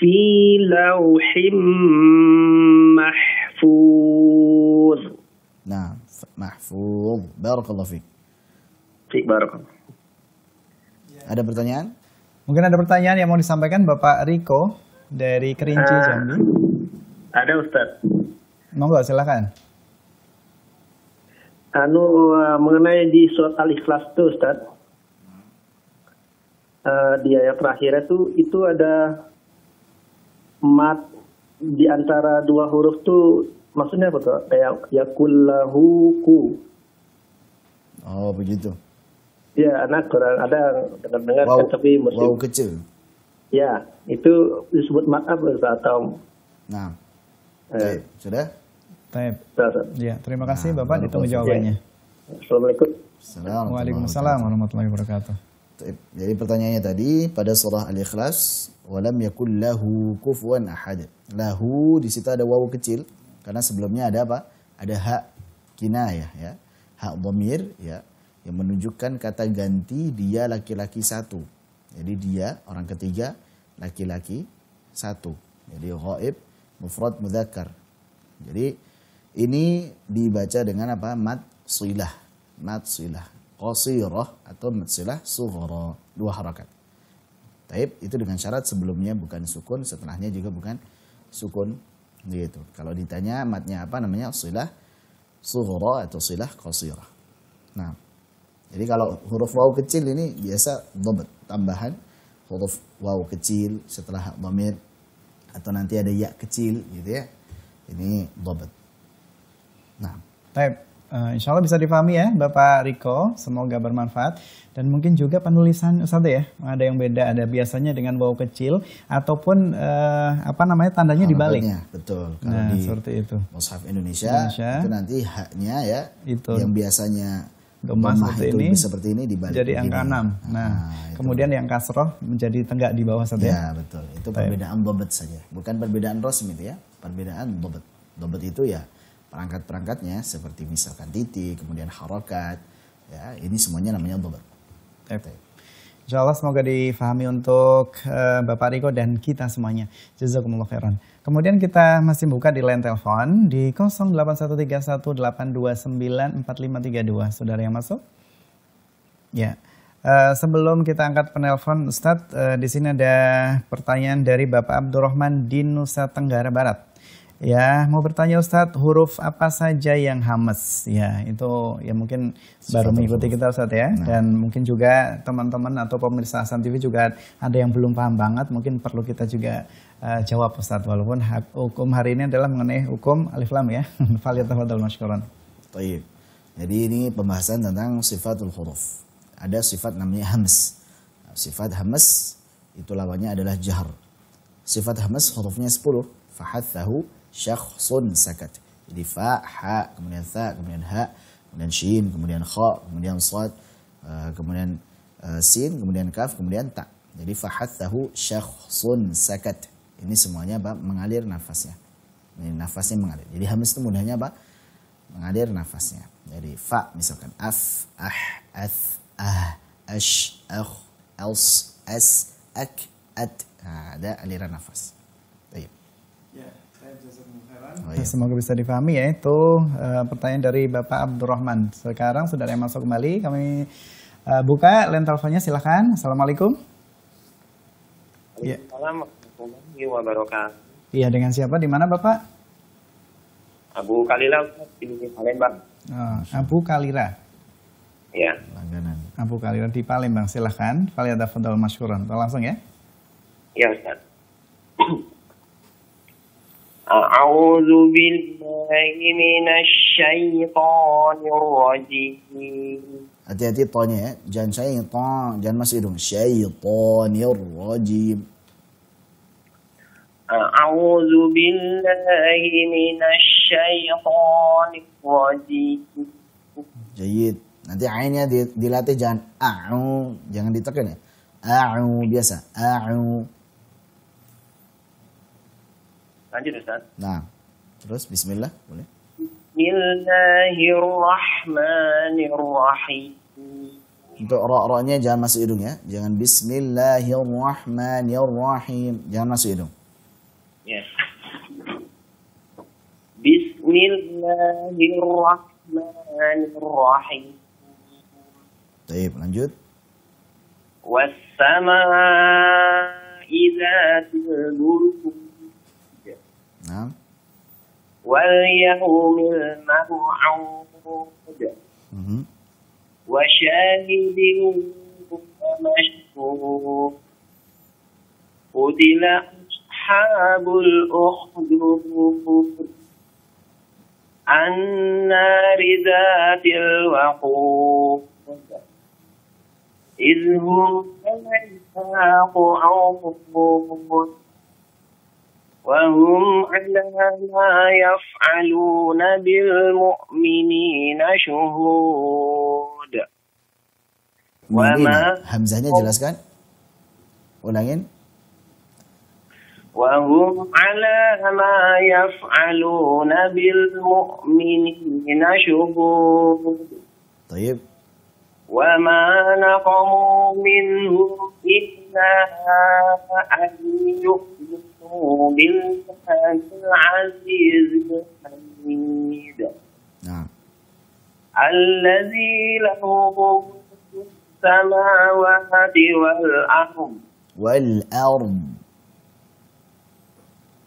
S4: في لوح محفوظ.
S3: Nah, mahfuz. Barakallahu fiik.
S4: Barakallahu.
S2: Ada pertanyaan? Mungkin ada pertanyaan yang mau disampaikan Bapak Riko dari Kerinci Jambi.
S4: Ada Ustaz.
S2: Monggo silakan.
S4: Mengenai di surat Al-Ikhlas itu Ustaz, di ayat terakhir itu ada mat di antara dua huruf tuh maksudnya apa tuh? Kayak yakullahu ku.
S3: Oh begitu.
S4: Ya, anak kurang ada dengar kan, tapi muslim.
S3: Wow kecil.
S4: Ya, itu disebut mat apa atau?
S3: Nah, baik, sudah.
S2: Taib.
S4: Ustaz.
S2: Ya, terima kasih Bapak,
S3: Nah,
S2: ditunggu
S3: barakallahu
S2: jawabannya.
S4: Assalamualaikum.
S3: Assalamualaikum.
S2: Waalaikumsalam warahmatullahi wabarakatuh.
S3: Taib. Jadi pertanyaannya tadi pada surah Al-Ikhlas, walam yakul lahu kufuwan ahad. Lahu di situ ada wawu kecil karena sebelumnya ada apa? Ada hak kinayah ya. Hak dhamir ya yang menunjukkan kata ganti dia laki-laki satu. Jadi dia orang ketiga laki-laki satu. Jadi ghaib mufrad mudzakkar. Jadi ini dibaca dengan apa? Mad silah. Mad silah. Qasirah atau mad silah sughra. 2 harakat. Taib itu dengan syarat sebelumnya bukan sukun, setelahnya juga bukan sukun. Gitu. Kalau ditanya matnya apa namanya? Silah sughra atau silah qasirah. Nah, jadi kalau huruf waw kecil ini biasa dhabt, tambahan huruf waw kecil setelah dhamir atau nanti ada ya kecil gitu ya. Ini dhabt. Nah,
S2: Taib. Insya Allah bisa dipahami ya Bapak Riko, semoga bermanfaat. Dan mungkin juga penulisan Ustaz ya, ada yang beda, ada biasanya dengan waw kecil ataupun tandanya dibalik.
S3: harakatnya, betul. Kalau
S2: Nah,
S3: di
S2: seperti itu.
S3: Mushaf Indonesia itu nanti haknya ya
S2: Itu.
S3: yang biasanya
S2: Dhammah
S3: seperti ini dibalik
S2: jadi angka 6. Nah,
S3: itu.
S2: kemudian yang kasroh menjadi tegak di bawah Ustaz ya.
S3: Ya, betul. Itu perbedaan dhabt saja, bukan perbedaan rasmi itu ya. Perbedaan dhabt. Dhabt itu ya perangkat-perangkatnya seperti misalkan titik, kemudian harokat. Ya, ini semuanya namanya dhabt.
S2: Insya Allah semoga difahami untuk Bapak Riko dan kita semuanya. Jazakumullah khairan. Kemudian kita masih buka di line telepon di 081318294532. Saudara yang masuk? Ya. Sebelum kita angkat penelpon, Ustadz, di sini ada pertanyaan dari Bapak Abdurrahman di Nusa Tenggara Barat. Ya, mau bertanya Ustadz, huruf apa saja yang hamas? Ya, itu ya mungkin baru mengikuti kita Ustadz ya.
S3: Nah.
S2: Dan mungkin juga teman-teman atau pemirsa Hasan TV juga ada yang belum paham banget. Mungkin perlu kita juga jawab Ustadz. Walaupun hukum hari ini adalah mengenai hukum alif lam ya. Falyatafadhal masykuran.
S3: Baik. Jadi ini pembahasan tentang sifatul huruf. Ada sifat namanya hams. Sifat hams itu lawannya adalah jahr. Sifat hams hurufnya 10. Fahathahu syakhsun sakat. Jadi fa, ha, kemudian tha, kemudian ha, kemudian shin, kemudian kha, kemudian sad, kemudian sin, kemudian kaf, kemudian ta. Jadi fahathahu syakhsun sakat. Ini semuanya apa? Mengalir nafasnya. Ini nafasnya mengalir. Jadi hams itu mudahnya apa? Mengalir nafasnya. Jadi fa misalkan af, ath, ash, als, as, ak, at. Nah, ada aliran nafas. Baik. Oh, iya.
S2: Semoga bisa difahami ya. Itu pertanyaan dari Bapak Abdurrahman. Sekarang sudah yang masuk kembali. Kami buka line teleponnya, silakan. Assalamualaikum.
S5: Assalamualaikum warahmatullahi wabarakatuh.
S2: Iya, dengan siapa? Di mana Bapak?
S5: Abu Kalila di Palembang.
S2: Abu Kalira.
S5: Ya.
S3: Langganan.
S2: Abu Kalira di Palembang. Silakan. Falyatafadhal masykuran. Langsung ya.
S5: Ya Ustaz. A'udzu billahi minasy syaithanir rajim.
S3: Hati-hati tonya ya. Jangan syaitan, jangan masuk hidung. Syaitanir rajim.
S5: A'udzu billahi minasy syaithanir rajim.
S3: Jayid. Nanti ainnya dilatih jangan a'u, jangan ditekan ya. A'u biasa. A'u.
S5: Lanjut Ustaz.
S3: Nah, terus bismillah boleh.
S5: Bismillahirrahmanirrahim.
S3: Untuk ra-nya jangan masuk hidung ya. Jangan bismillahirrahmanirrahim. Jangan masuk hidung.
S5: Ya. Bismillahirrahmanirrahim.
S3: Baik, lanjut.
S5: Was-samaa'i dzatil buruj.
S3: Nah.
S5: Wal yawmil maw'ud. Wa syahidin wa mashhud. Qutila ashabul ukhdud. An-nari dzatil waqud. Idhum 'alaiha qu'ud. وهم على ما يفعلون بالمؤمنين شهود.
S3: Mu'minina. Hamzahnya jelaskan. Ulangin.
S5: وهم على ما يفعلون بالمؤمنين شهود.
S3: طيب.
S5: وما نقموا منهم إلا أن يؤمنوا بالله العزيز الحميد
S3: نعم.
S5: الذي له السماوات والأرض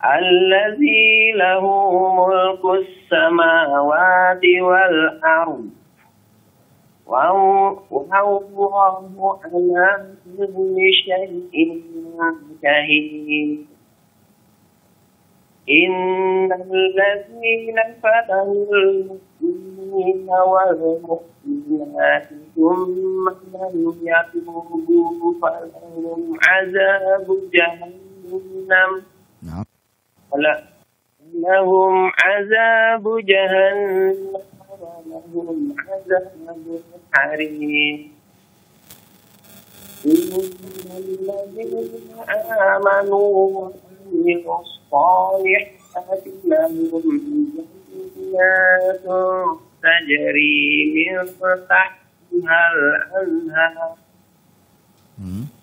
S5: الذي له ملك السماوات والأرض والله على كل شيء شهيد. إن الذين فتنوا المؤمنين والمؤمنات ثم لم يتوبوا فلهم عذاب جهنم لهم عذاب جهنم ولهم عذاب الحريق. إن الذين آمنوا وعملوا الصالحات لهم جنات تجري من تحتها الأنهار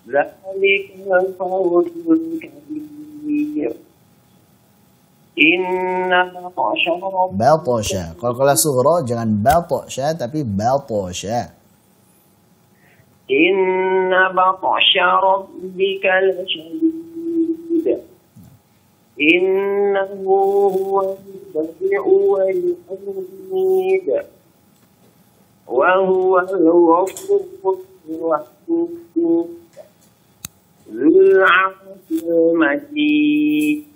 S5: ذلك الفوز الكبير. Inna
S3: batasha. Kalau sughra jangan batasha tapi batasha.
S5: Inna batasha rabbika lasyadid. Innahu huwal badi'u wal hamid. Wa huwal ghafurur rahim. Dzul 'arsyil majid.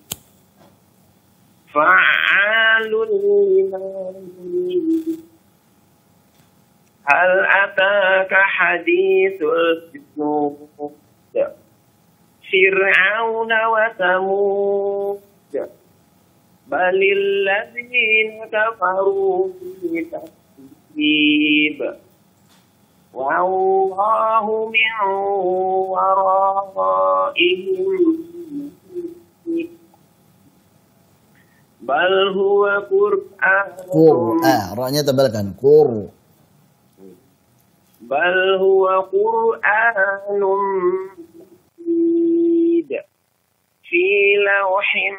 S5: Fa'alun lima yurid. Hal ataka hadithul junud. Fir'aun wa Thamud. Balil ladzina kafaru fi takdzib. Wallahu min waraihim. Bal huwa Qur'an.
S3: Ra-nya tebalkan.
S5: Bal huwa Qur'anun majid fi lawhin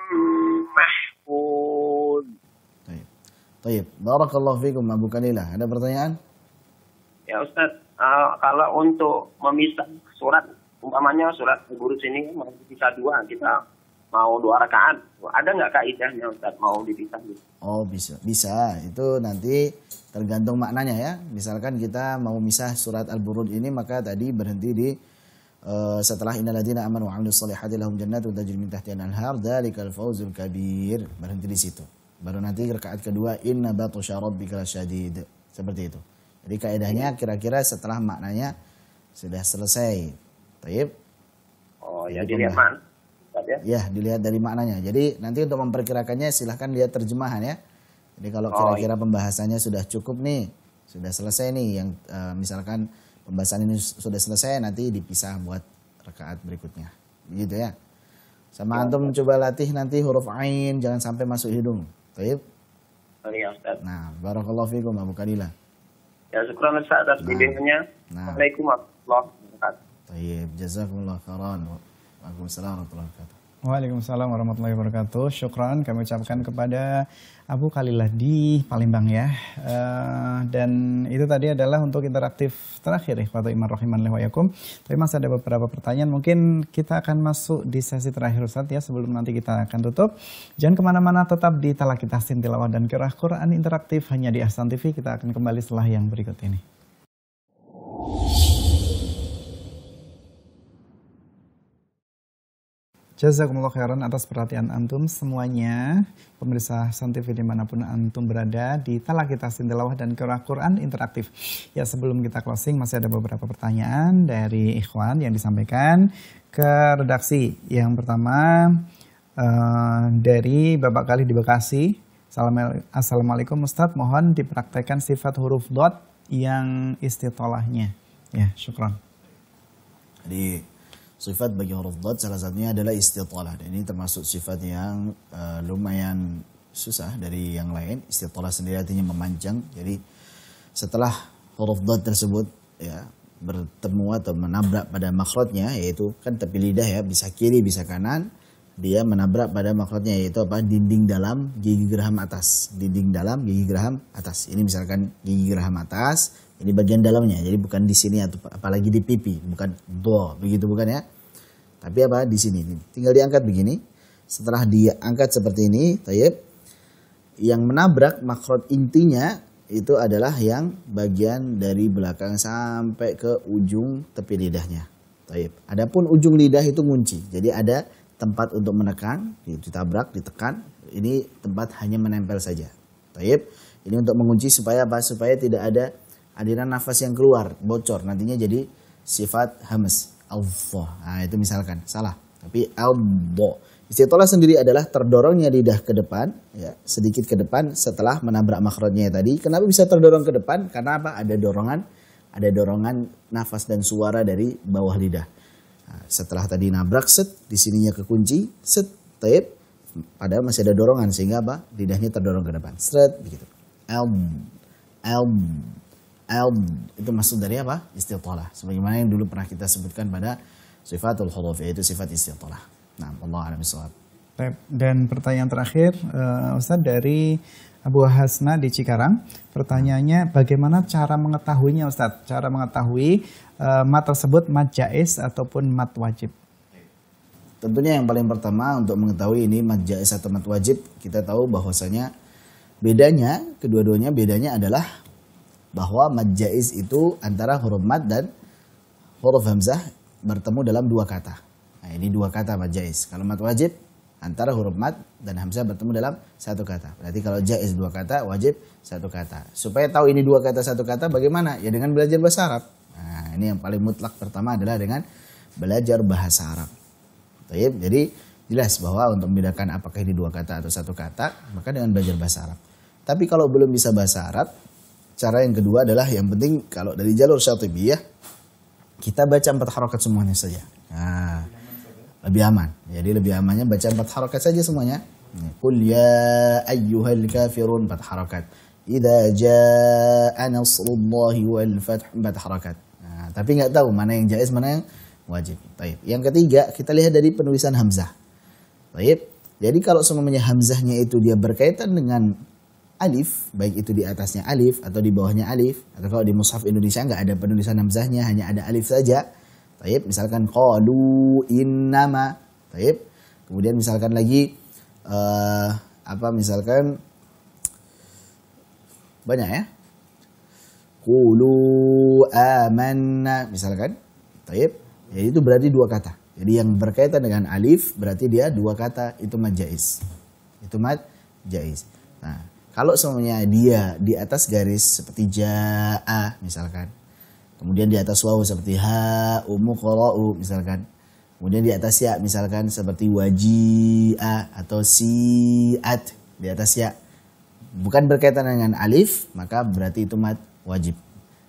S5: mahfuz.
S3: Baik. Barakallahu fikum Abu Kalilah. Ada pertanyaan?
S5: Ya Ustaz, kalau untuk memisah surat, umpamanya surat Al-Buruj ini bisa dua, kita mau 2 rakaat, ada nggak kaidahnya Ustaz mau dipisah?
S3: Oh bisa. Itu nanti tergantung maknanya ya. Misalkan kita mau misah surat Al-Buruj ini maka tadi berhenti di setelah innal ladzina amanu wa 'amilus shalihati lahum jannatun tajri min tahtiha al-anhar dzalikal fawzul kabir. Berhenti di situ. Baru nanti rakaat kedua inna batsha rabbika lasyadid. Seperti itu. Jadi kaidahnya kira-kira setelah maknanya sudah selesai. Baik.
S5: Oh ya, dilihat mana?
S3: Ya, dilihat dari maknanya. Jadi nanti untuk memperkirakannya silahkan lihat terjemahan ya. Jadi kalau kira-kira pembahasannya sudah cukup nih, sudah selesai nih, yang misalkan pembahasan ini sudah selesai, nanti dipisah buat rakaat berikutnya. Begitu ya. Sama antum coba latih nanti huruf ain jangan sampai masuk hidung. Baik.
S5: Iya Ustaz.
S3: Nah, barakallahu fikum Abu Kalilah.
S5: Ya, syukran Ustaz atas bimbingannya. Assalamualaikum warahmatullahi wabarakatuh.
S3: Baik, jazakumullah khairan. Waalaikumsalam warahmatullahi wabarakatuh.
S2: Waalaikumsalam warahmatullahi wabarakatuh. Syukran kami ucapkan kepada Abu Kalilah di Palembang ya. Dan itu tadi adalah untuk interaktif terakhir ikhwatu iman rahiman wa yakum. Tapi masih ada beberapa pertanyaan. Mungkin kita akan masuk di sesi terakhir Ustaz ya. Sebelum nanti kita akan tutup. Jangan kemana-mana, tetap di Talaqi Tahsin Tilawah dan Qiraah Quran interaktif hanya di Ahsan TV. Kita akan kembali setelah yang berikut ini. Jazakumullah khairan atas perhatian antum semuanya, pemirsa Ahsan TV dimanapun antum berada di Talaqi Tahsin Tilawah dan Qiraah Quran interaktif. Ya, sebelum kita closing masih ada beberapa pertanyaan dari ikhwan yang disampaikan ke redaksi. Yang pertama, dari Bapak Khalid di Bekasi. Assalamualaikum Ustadz, mohon dipraktekkan sifat huruf dot yang istitolahnya. Ya, syukran.
S3: Jadi sifat bagi huruf dot salah satunya adalah istitolah. Dan ini termasuk sifat yang lumayan susah dari yang lain. Istitolah sendiri artinya memanjang. Jadi setelah huruf dot tersebut ya bertemu atau menabrak pada makhrajnya, yaitu kan tepi lidah ya, bisa kiri bisa kanan, dia menabrak pada makhrajnya yaitu apa? Dinding dalam gigi geraham atas. Dinding dalam gigi geraham atas. Ini misalkan gigi geraham atas, ini bagian dalamnya. Jadi bukan di sini atau apalagi di pipi, bukan do, begitu bukan ya. Tapi apa? Di sini. Tinggal diangkat begini. Setelah diangkat seperti ini, tayyib, yang menabrak makhraj intinya itu adalah yang bagian dari belakang sampai ke ujung tepi lidahnya. Tayyib. Adapun ujung lidah itu kunci. Jadi ada tempat untuk menekan, ditabrak, ditekan. Ini tempat hanya menempel saja. Tayyib. Ini untuk mengunci supaya apa? Supaya tidak ada aliran nafas yang keluar, bocor. Nantinya jadi sifat hamas. Allah. Nah, itu misalkan salah. Tapi Allah. Istitolah sendiri adalah terdorongnya lidah ke depan, ya, sedikit ke depan setelah menabrak makhrajnya tadi. Kenapa bisa terdorong ke depan? Karena apa? Ada dorongan nafas dan suara dari bawah lidah. Nah, setelah tadi nabrak, set, di sininya kekunci, set, tape, padahal masih ada dorongan sehingga apa? Lidahnya terdorong ke depan, set, begitu. Itu maksud dari apa? Istitolah. Sebagaimana yang dulu pernah kita sebutkan pada sifatul huruf, yaitu sifat istitolah. Nah, Allah a'lam bishawab.
S2: Dan pertanyaan terakhir, Ustadz, dari Abu Hasna di Cikarang. Pertanyaannya, bagaimana cara mengetahuinya Ustadz? Cara mengetahui mat tersebut mat jaiz ataupun mat wajib?
S3: Tentunya yang paling pertama untuk mengetahui ini mat jaiz atau mat wajib, kita tahu bahwasanya bedanya, kedua-duanya bedanya adalah bahwa mat jaiz itu antara huruf mat dan huruf hamzah bertemu dalam dua kata. Nah, ini dua kata mat jaiz. Kalau mat wajib antara huruf mat dan hamzah bertemu dalam satu kata. Berarti kalau jaiz dua kata, wajib satu kata. Supaya tahu ini dua kata satu kata bagaimana? Ya dengan belajar bahasa Arab. Nah, ini yang paling mutlak pertama adalah dengan belajar bahasa Arab. Jadi jelas bahwa untuk membedakan apakah ini dua kata atau satu kata, maka dengan belajar bahasa Arab. Tapi kalau belum bisa bahasa Arab, cara yang kedua adalah yang penting kalau dari jalur Syatibiyah, kita baca 4 harokat semuanya saja. Nah, lebih aman. Jadi lebih amannya baca 4 harokat saja semuanya. Qul ya ayyuhal kafirun 4 harokat. Idza jaa nasrullahi wal fath 4 harokat. Nah, tapi nggak tahu mana yang jaiz, mana yang wajib. Taib. Yang ketiga, kita lihat dari penulisan hamzah. Taib. Jadi kalau semuanya hamzahnya itu dia berkaitan dengan alif, baik itu di atasnya alif atau di bawahnya alif, atau kalau di mushaf Indonesia nggak ada penulisan hamzahnya, hanya ada alif saja. Taib, misalkan qalu innama. Taib. Kemudian misalkan lagi misalkan banyak ya. Qulu amanna misalkan. Taib. Jadi itu berarti dua kata. Jadi yang berkaitan dengan alif berarti dia dua kata, itu mad jaiz. Itu mad jaiz. Nah, kalau semuanya dia di atas garis seperti jaa misalkan. Kemudian di atas waw seperti ha umuqra'u misalkan. Kemudian di atas ya misalkan seperti waji'a atau si'at di atas ya. Bukan berkaitan dengan alif, maka berarti itu mad wajib.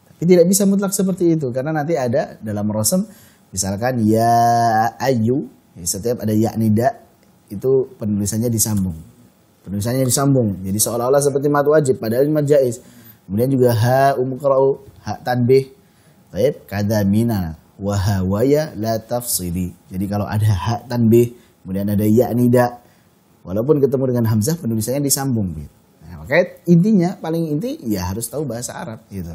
S3: Tapi tidak bisa mutlak seperti itu karena nanti ada dalam rosem misalkan ya ayu, setiap ada ya nida itu penulisannya disambung. Penulisannya disambung. Jadi seolah-olah seperti mad wajib padahal ini mad jaiz. Kemudian juga ha umuqra'u, ha tanbih. Baik, kada mina wa hawaya la tafsili. Jadi kalau ada ha tanbih, kemudian ada ya nida, walaupun ketemu dengan hamzah penulisannya disambung gitu. Nah, makanya intinya paling inti ya harus tahu bahasa Arab gitu.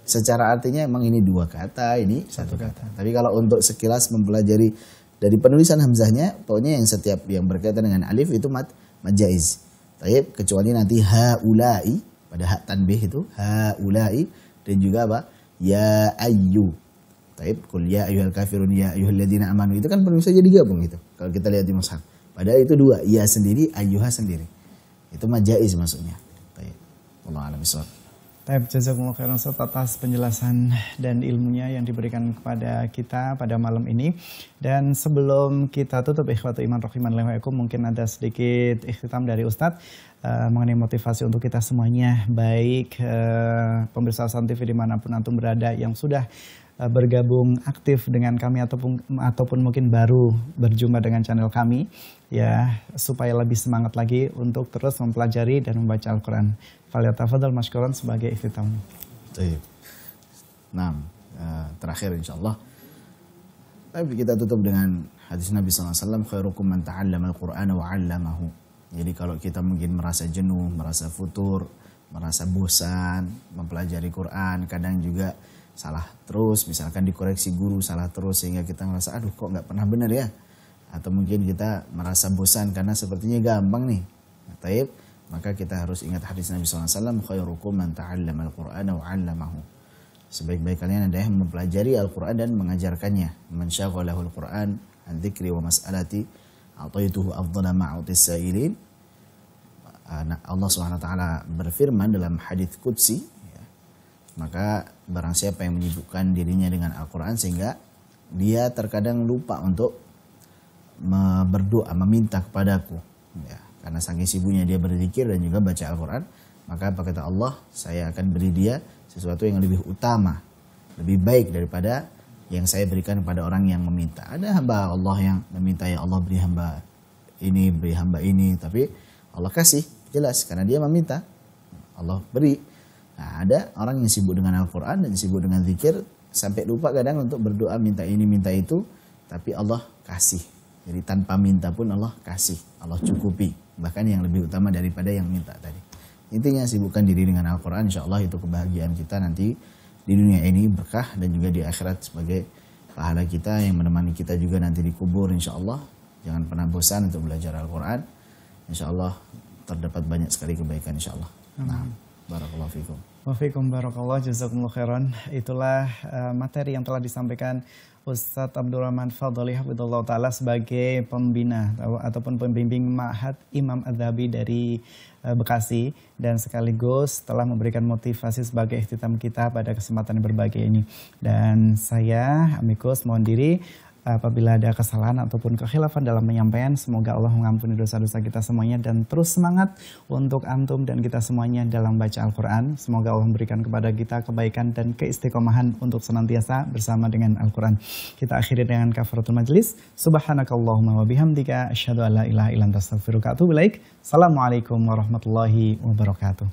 S3: Secara artinya emang ini dua kata, ini satu kata. Tapi kalau untuk sekilas mempelajari dari penulisan hamzahnya, pokoknya yang setiap yang berkaitan dengan alif itu mad jaiz. Taib, kecuali nanti haulai pada ha tanbih itu haulai dan juga apa? Ya ayyu. Taib, qul ya ayyuhal kafirun ya ayyuhalladzina amanu itu kan penulisannya digabung gitu. Kalau kita lihat di mushaf. Padahal itu dua, ya sendiri, ayyuha sendiri. Itu mad jaiz maksudnya. Taib. Wallahu a'lam bishawab.
S2: Taib, jazakumullah khairan Ustaz atas penjelasan dan ilmunya yang diberikan kepada kita pada malam ini. Dan sebelum kita tutup ikhwatu iman rahiman lewa'ikum, mungkin ada sedikit ikhtitam dari Ustadz mengenai motivasi untuk kita semuanya, baik pemirsa Hasan TV dimanapun antum berada yang sudah bergabung aktif dengan kami ataupun mungkin baru berjumpa dengan channel kami, ya, supaya lebih semangat lagi untuk terus mempelajari dan membaca Al-Quran. Falyatafadhal mashkuran sebagai ikhtitam.
S3: Nah, terakhir insyaallah. Tapi kita tutup dengan hadis Nabi SAW, khairukum man ta'allama al-Qur'ana wa 'allamahu. Jadi kalau kita mungkin merasa jenuh, merasa futur, merasa bosan mempelajari Quran, kadang juga salah terus, misalkan dikoreksi guru salah terus sehingga kita merasa aduh kok nggak pernah benar ya, atau mungkin kita merasa bosan karena sepertinya gampang nih. Nah, taib, maka kita harus ingat hadis Nabi SAW, khairukum man ta'allama al-Qur'ana wa 'allamahu. Sebaik-baik kalian adalah yang mempelajari Al-Quran dan mengajarkannya. Man syaghalahu al-Quran an dzikri wa mas'alati a'taituhu afdhala ma a'tis sa'ilin. Allah SWT berfirman dalam hadis qudsi, maka barang siapa yang menyibukkan dirinya dengan Al-Quran sehingga dia terkadang lupa untuk berdoa, meminta kepadaku, ya, karena saking sibuknya dia berzikir dan juga baca Al-Quran, maka apa kata Allah, saya akan beri dia sesuatu yang lebih utama, lebih baik daripada yang saya berikan kepada orang yang meminta. Ada hamba Allah yang meminta, ya Allah beri hamba ini, tapi Allah kasih, jelas karena dia meminta, Allah beri. Nah, ada orang yang sibuk dengan Al-Quran dan sibuk dengan zikir sampai lupa kadang untuk berdoa minta ini minta itu, tapi Allah kasih. Jadi tanpa minta pun Allah kasih, Allah cukupi, bahkan yang lebih utama daripada yang minta tadi. Intinya sibukkan diri dengan Al-Quran, insya Allah itu kebahagiaan kita nanti di dunia ini, berkah, dan juga di akhirat sebagai pahala kita yang menemani kita juga nanti dikubur, insya Allah. Jangan pernah bosan untuk belajar Al-Quran, insya Allah terdapat banyak sekali kebaikan, insya Allah. Nah, barakallahu fikum.
S2: Wafikum barakallah, jazakumullah khairan. Itulah materi yang telah disampaikan Ustadz Abdurrahman Fadli hafidhullah ta'ala sebagai pembina ataupun pembimbing Ma'had Imam Adz-Dzahabi dari Bekasi, dan sekaligus telah memberikan motivasi sebagai ikhtitam kita pada kesempatan yang berbahagia ini. Dan saya amikus mohon diri apabila ada kesalahan ataupun kekhilafan dalam penyampaian, semoga Allah mengampuni dosa-dosa kita semuanya dan terus semangat untuk antum dan kita semuanya dalam baca Al-Quran. Semoga Allah memberikan kepada kita kebaikan dan keistiqomahan untuk senantiasa bersama dengan Al-Quran. Kita akhiri dengan kafaratul majlis. Subhanakallahumma wa bihamdika asyhadu an la ilaha illa anta astaghfiruka wa atubu ilaik. Assalamualaikum warahmatullahi wabarakatuh.